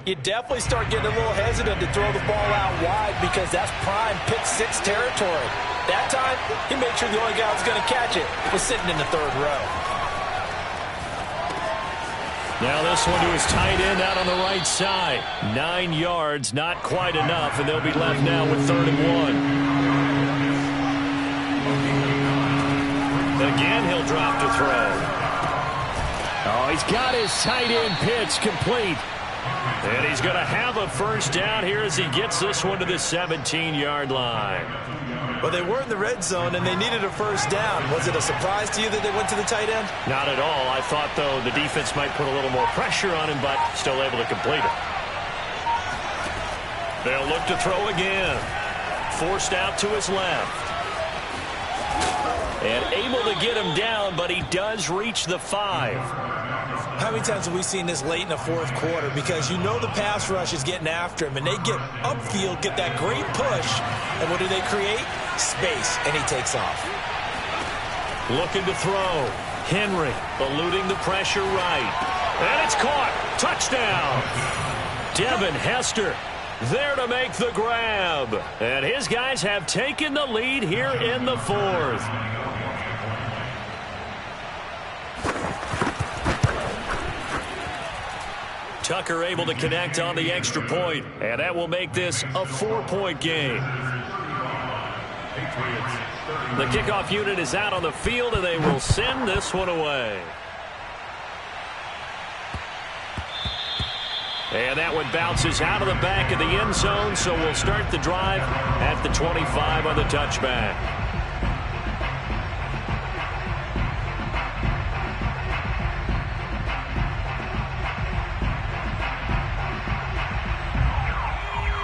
you definitely start getting a little hesitant to throw the ball out wide because that's prime pick 6 territory. That time, he made sure the only guy who was going to catch it was sitting in the third row. Now this one to his tight end out on the right side. 9 yards, not quite enough, and they'll be left now with 3rd and 1. Again, he'll drop to throw. Oh, he's got his tight end pitch complete. And he's going to have a first down here as he gets this one to the 17-yard line. Well, they were in the red zone, and they needed a first down. Was it a surprise to you that they went to the tight end? Not at all. I thought, though, the defense might put a little more pressure on him, but still able to complete it. They'll look to throw again. Forced out to his left. And able to get him down, but he does reach the 5. How many times have we seen this late in the fourth quarter? Because you know the pass rush is getting after him, and they get upfield, get that great push, and what do they create? Space, and he takes off. Looking to throw. Henry eluding the pressure right. And it's caught. Touchdown. Devin Hester there to make the grab. And his guys have taken the lead here in the 4th. Tucker able to connect on the extra point, and that will make this a 4-point game. The kickoff unit is out on the field, and they will send this one away. And that one bounces out of the back of the end zone, so we'll start the drive at the 25 on the touchback.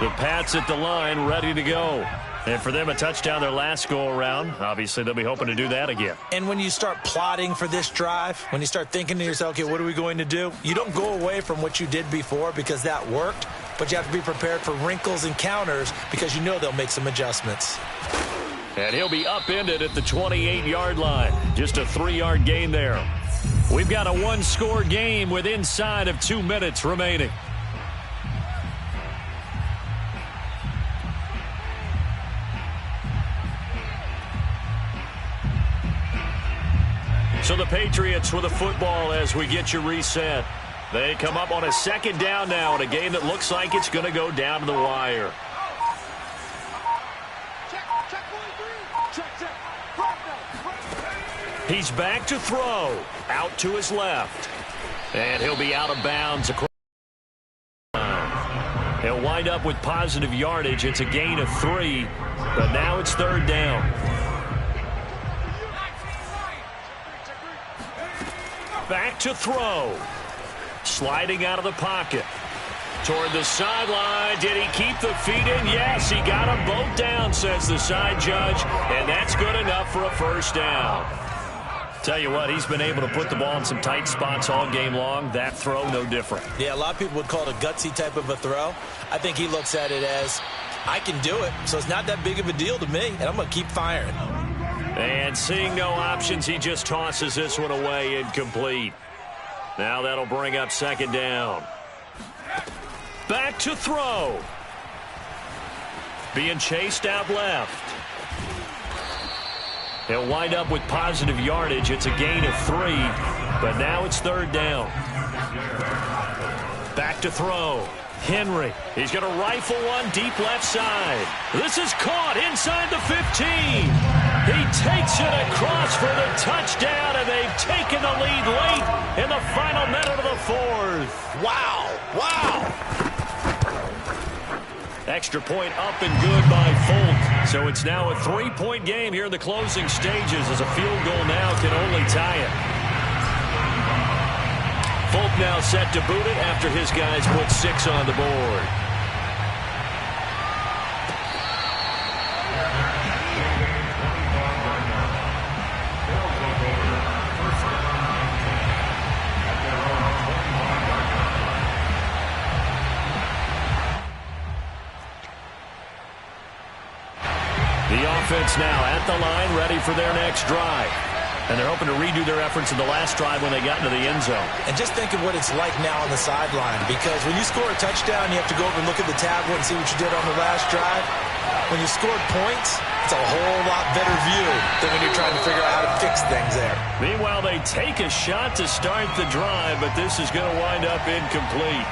The Pats at the line, ready to go. And for them, a touchdown their last go-around. Obviously, they'll be hoping to do that again. And when you start plotting for this drive, when you start thinking to yourself, okay, what are we going to do? You don't go away from what you did before because that worked, but you have to be prepared for wrinkles and counters because you know they'll make some adjustments. And he'll be upended at the 28-yard line. Just a 3-yard gain there. We've got a one-score game with inside of 2 minutes remaining. So the Patriots with a football as we get you reset. They come up on a second down now in a game that looks like it's going to go down to the wire. He's back to throw. Out to his left. And he'll be out of bounds. He'll wind up with positive yardage. It's a gain of 3, but now it's third down. Back to throw. Sliding out of the pocket. Toward the sideline. Did he keep the feet in? Yes, he got them both down, says the side judge. And that's good enough for a first down. Tell you what, he's been able to put the ball in some tight spots all game long. That throw, no different. Yeah, a lot of people would call it a gutsy type of a throw. I think he looks at it as, I can do it, so it's not that big of a deal to me, and I'm going to keep firing. And seeing no options, he just tosses this one away, incomplete. Now that'll bring up second down. Back to throw. Being chased out left. He'll wind up with positive yardage. It's a gain of 3, but now it's third down. Back to throw. Henry. He's going to rifle one deep left side. This is caught inside the 15. He takes it across for the touchdown, and they've taken the lead late in the final minute of the fourth. Wow. Wow. Extra point up and good by Folk. So it's now a 3-point game here in the closing stages as a field goal now can only tie it. Folk now set to boot it after his guys put 6 on the board. The offense now at the line, ready for their next drive. And they're hoping to redo their efforts in the last drive when they got into the end zone. And just think of what it's like now on the sideline, because when you score a touchdown, you have to go over and look at the tablet and see what you did on the last drive. When you scored points, it's a whole lot better view than when you're trying to figure out how to fix things there. Meanwhile, they take a shot to start the drive, but this is going to wind up incomplete.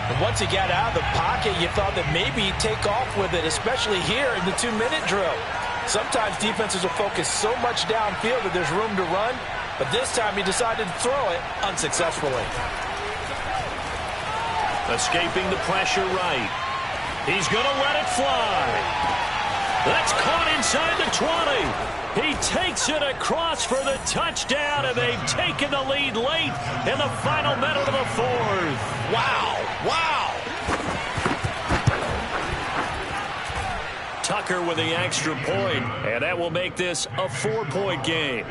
And once he got out of the pocket, you thought that maybe he'd take off with it, especially here in the 2-minute drill. Sometimes defenses will focus so much downfield that there's room to run, but this time he decided to throw it unsuccessfully. Escaping the pressure right. He's going to let it fly. That's caught inside the 20. He takes it across for the touchdown, and they've taken the lead late in the final minute of the fourth. Wow. Wow. Tucker with the extra point, and that will make this a 4-point game.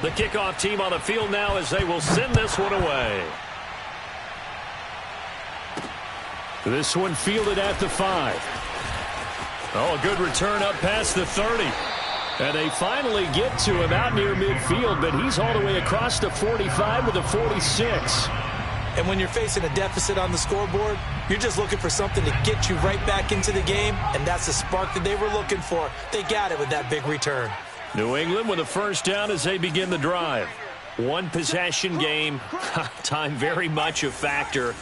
The kickoff team on the field now as they will send this one away. This one fielded at the 5. Oh, a good return up past the 30. And they finally get to him out near midfield, but he's all the way across the 45 with a 46. And when you're facing a deficit on the scoreboard, you're just looking for something to get you right back into the game, and that's the spark that they were looking for. They got it with that big return. New England with a first down as they begin the drive. One possession game. Time very much a factor.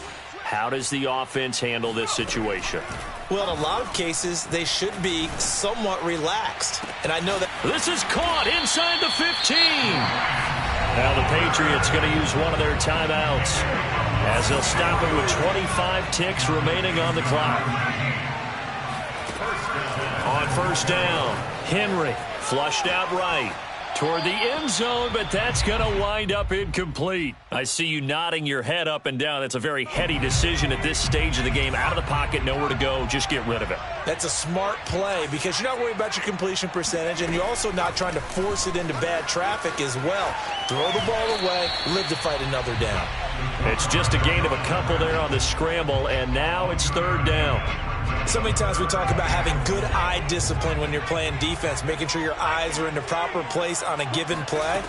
How does the offense handle this situation? Well, in a lot of cases, they should be somewhat relaxed. And I know that this is caught inside the 15. Now the Patriots going to use one of their timeouts as they'll stop it with 25 ticks remaining on the clock. On first down, Henry flushed out right toward the end zone, but that's going to wind up incomplete. I see you nodding your head up and down. That's a very heady decision at this stage of the game. Out of the pocket, nowhere to go. Just get rid of it. That's a smart play because you're not worried about your completion percentage, and you're also not trying to force it into bad traffic as well. Throw the ball away, live to fight another down. It's just a gain of a couple there on the scramble, and now it's third down. So many times we talk about having good eye discipline when you're playing defense, making sure your eyes are in the proper place on a given play.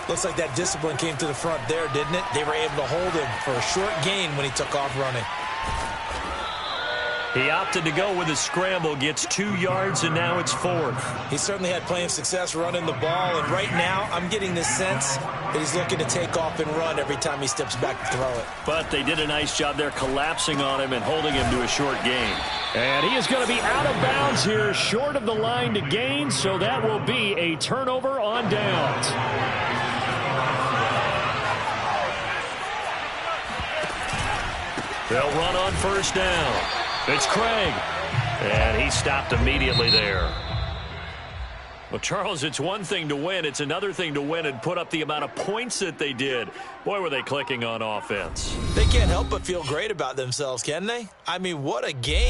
Looks like that discipline came to the front there, didn't it? They were able to hold him for a short gain when he took off running. He opted to go with a scramble, gets 2 yards, and now it's 4th. He certainly had plenty of success running the ball, and right now I'm getting the sense that he's looking to take off and run every time he steps back to throw it. But they did a nice job there collapsing on him and holding him to a short gain. And he is going to be out of bounds here, short of the line to gain, so that will be a turnover on downs. They'll run on first down. It's Craig. And he stopped immediately there. Well, Charles, it's one thing to win. It's another thing to win and put up the amount of points that they did. Boy, were they clicking on offense. They can't help but feel great about themselves, can they? I mean, what a game.